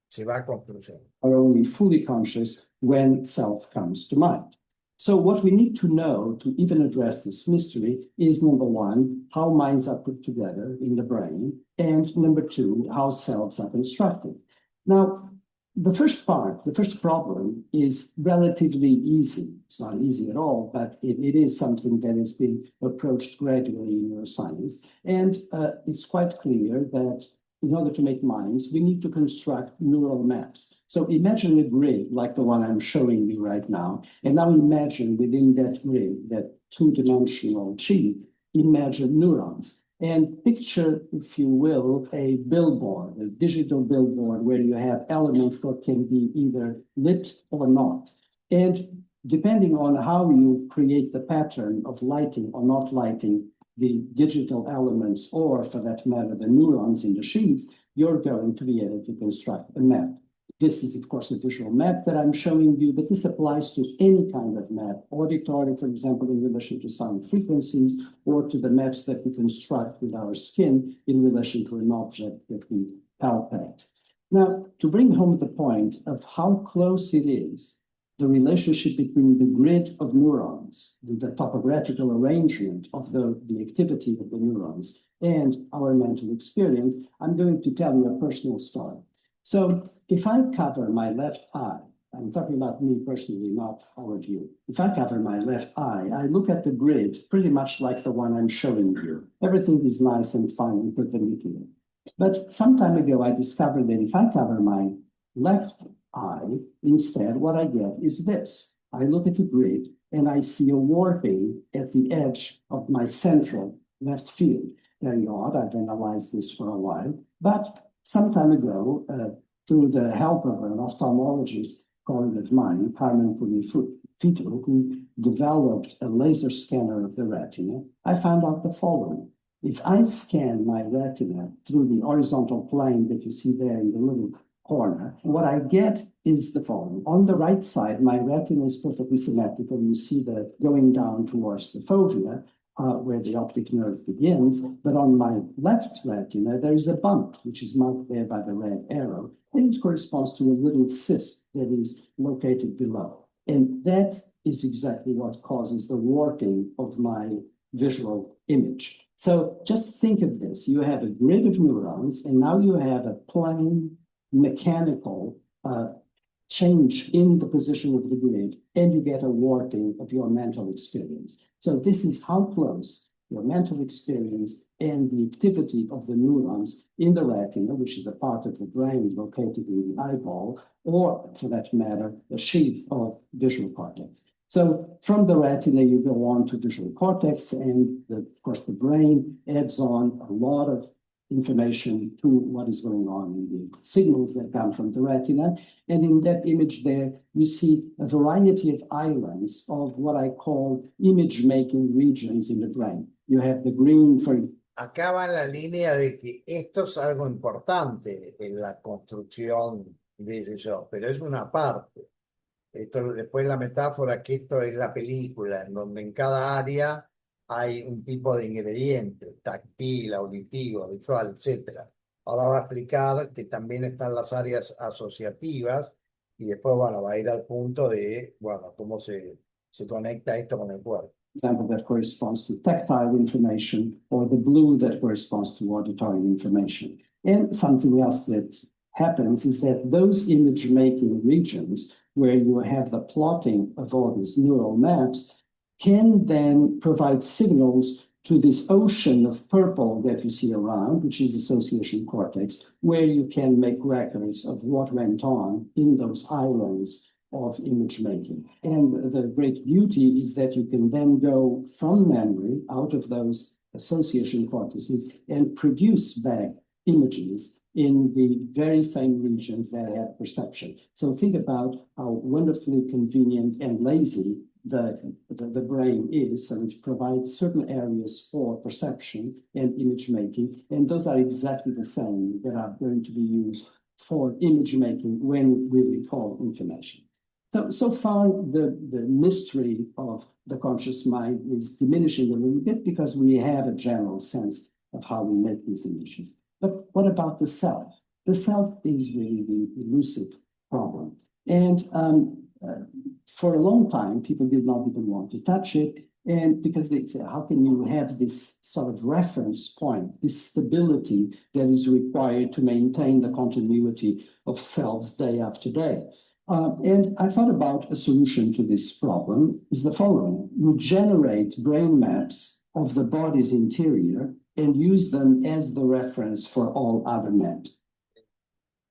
se va construyendo. Are only fully conscious when self comes to mind. So what we need to know to even address this mystery is, number one, how minds are put together in the brain, and number two, how selves are constructed. Now, the first problem is relatively easy. It's not easy at all, but it is something that has been approached gradually in neuroscience. And it's quite clear that in order to make minds, we need to construct neural maps. So imagine a grid like the one I'm showing you right now. And now imagine within that grid, that two-dimensional sheet, imagine neurons. And picture, if you will, a billboard, a digital billboard where you have elements that can be either lit or not. And depending on how you create the pattern of lighting or not lighting the digital elements, or for that matter, the neurons in the sheath, you're going to be able to construct a map. This is, of course, a visual map that I'm showing you, but this applies to any kind of map, auditory, for example, in relation to sound frequencies, or to the maps that we construct with our skin in relation to an object that we palpate. Now, to bring home the point of how close it is, the relationship between the grid of neurons, the topographical arrangement of the activity of the neurons, and our mental experience, I'm going to tell you a personal story. So if I cover my left eye, I'm talking about me personally, not all of you. If I cover my left eye, I look at the grid pretty much like the one I'm showing you. Everything is nice and fine and perpendicular. But some time ago, I discovered that if I cover my left eye, instead, what I get is this. I look at the grid and I see a warping at the edge of my central left field. Very odd, I've analyzed this for a while, but some time ago, through the help of an ophthalmologist colleague of mine, Carmen Pulifito, who developed a laser scanner of the retina, I found out the following. If I scan my retina through the horizontal plane that you see there in the little corner, what I get is the following. On the right side, my retina is perfectly symmetrical. You see that going down towards the fovea, where the optic nerve begins, but on my left retina, there is a bump, which is marked there by the red arrow, and it corresponds to a little cyst that is located below. And that is exactly what causes the warping of my visual image. So just think of this. You have a grid of neurons, and now you have a plain mechanical change in the position of the grid, and you get a warping of your mental experience. So this is how close your mental experience and the activity of the neurons in the retina, which is a part of the brain located in the eyeball, or for that matter, a sheath of visual cortex. So from the retina, you go on to visual cortex, and of course, the brain adds on a lot of information to what is going on in the signals that come from the retina. And in that image there, you see a variety of islands of what I call image-making regions in the brain. You have the green for... Acá va en la línea de que esto es algo importante en la construcción de eso, pero es una parte. Esto, después la metáfora que esto es la película, en donde en cada área hay un tipo de ingrediente, táctil, auditivo, visual, etc. Ahora va a explicar que también están las áreas asociativas y después, bueno, va a ir al punto de, bueno, cómo se conecta esto con el cuerpo. Example that corresponds to tactile information, or the blue that corresponds to auditory information. And something else that happens is that those image-making regions where you have the plotting of all these neural maps can then provide signals to this ocean of purple that you see around, which is the association cortex, where you can make records of what went on in those islands of image making. And the great beauty is that you can then go from memory out of those association cortices and produce back images in the very same regions that have perception. So think about how wonderfully convenient and lazy the brain is. So it provides certain areas for perception and image making, and those are exactly the same that are going to be used for image making when we recall information. So far, the mystery of the conscious mind is diminishing a little bit because we have a general sense of how we make these images. But what about the self? The self is really the elusive problem. And for a long time, people did not even want to touch it. And because they say, how can you have this sort of reference point, this stability that is required to maintain the continuity of selves day after day? And I thought about a solution to this problem is the following. We generate brain maps of the body's interior and use them as the reference for all other maps.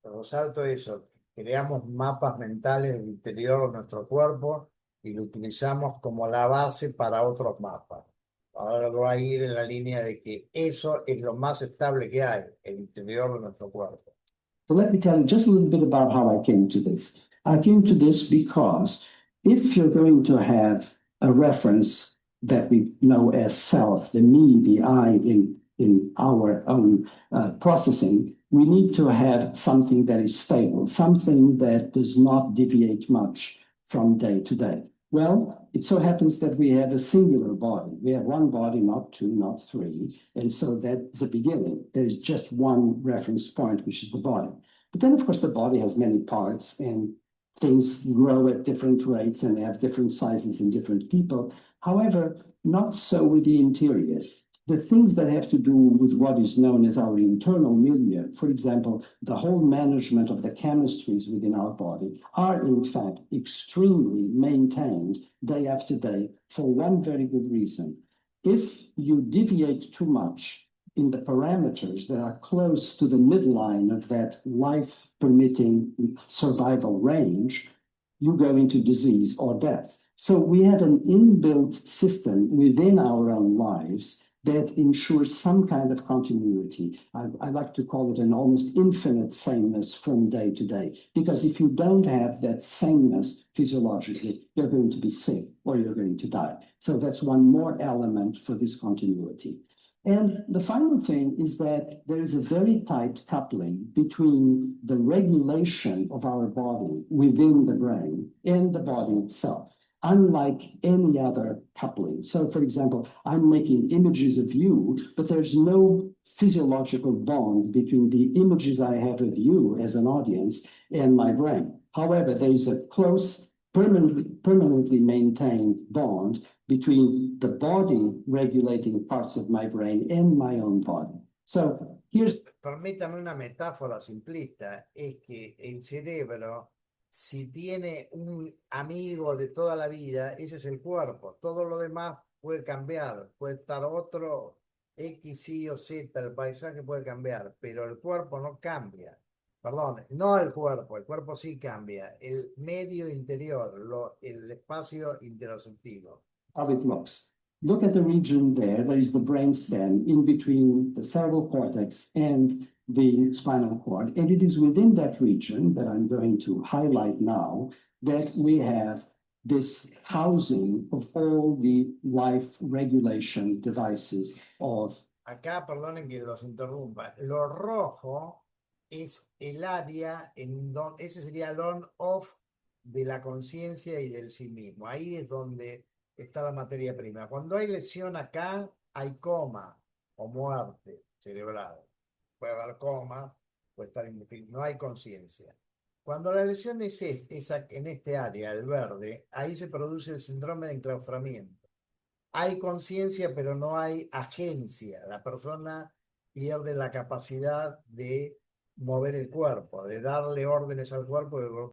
Resalto eso, creamos mapas mentales del interior de nuestro cuerpo y lo utilizamos como la base para otros mapas. Ahora va a ir en la línea de que eso es lo más estable que hay, el interior de nuestro cuerpo. So let me tell you just a little bit about how I came to this. I came to this because if you're going to have a reference that we know as self, the me, the I in our own processing, we need to have something that is stable, something that does not deviate much from day to day. Well, it so happens that we have a singular body. We have one body, not two, not three. And so that's the beginning. There's just one reference point, which is the body. But then, of course, the body has many parts and things grow at different rates and have different sizes in different people. However, not so with the interior. The things that have to do with what is known as our internal milieu, for example, the whole management of the chemistries within our body, are in fact extremely maintained day after day for one very good reason. If you deviate too much in the parameters that are close to the midline of that life-permitting survival range, you go into disease or death. So we have an inbuilt system within our own lives that ensures some kind of continuity. I like to call it an almost infinite sameness from day to day, because if you don't have that sameness physiologically, you're going to be sick or you're going to die. So that's one more element for this continuity. And the final thing is that there is a very tight coupling between the regulation of our body within the brain and the body itself, unlike any other coupling. So, for example, I'm making images of you, but there's no physiological bond between the images I have of you as an audience and my brain. However, there is a close, permanently maintained bond between the body regulating parts of my brain and my own body. So here's... Permítame una metáfora simplista, es que el cerebro, si tiene un amigo de toda la vida, ese es el cuerpo. Todo lo demás puede cambiar, puede estar otro X, Y o Z, el paisaje puede cambiar, pero el cuerpo no cambia. Perdón, no el cuerpo sí cambia, el medio interior, el espacio interoceptivo. How it looks. Look at the region there. There is the brainstem in between the cerebral cortex and the spinal cord. And it is within that region that I'm going to highlight now that we have this housing of all the life regulation devices of. Acá, perdonen que los interrumpa, lo rojo es el área en donde, ese sería el on-off de la conciencia y del sí mismo. Ahí es donde está la materia prima. Cuando hay lesión acá, hay coma o muerte cerebral. Puede haber coma, puede estar no hay conciencia. Cuando la lesión es en este área, el verde, ahí se produce el síndrome de enclaustramiento. Hay conciencia, pero no hay agencia. La persona pierde la capacidad de mover el cuerpo, de darle órdenes al cuerpo,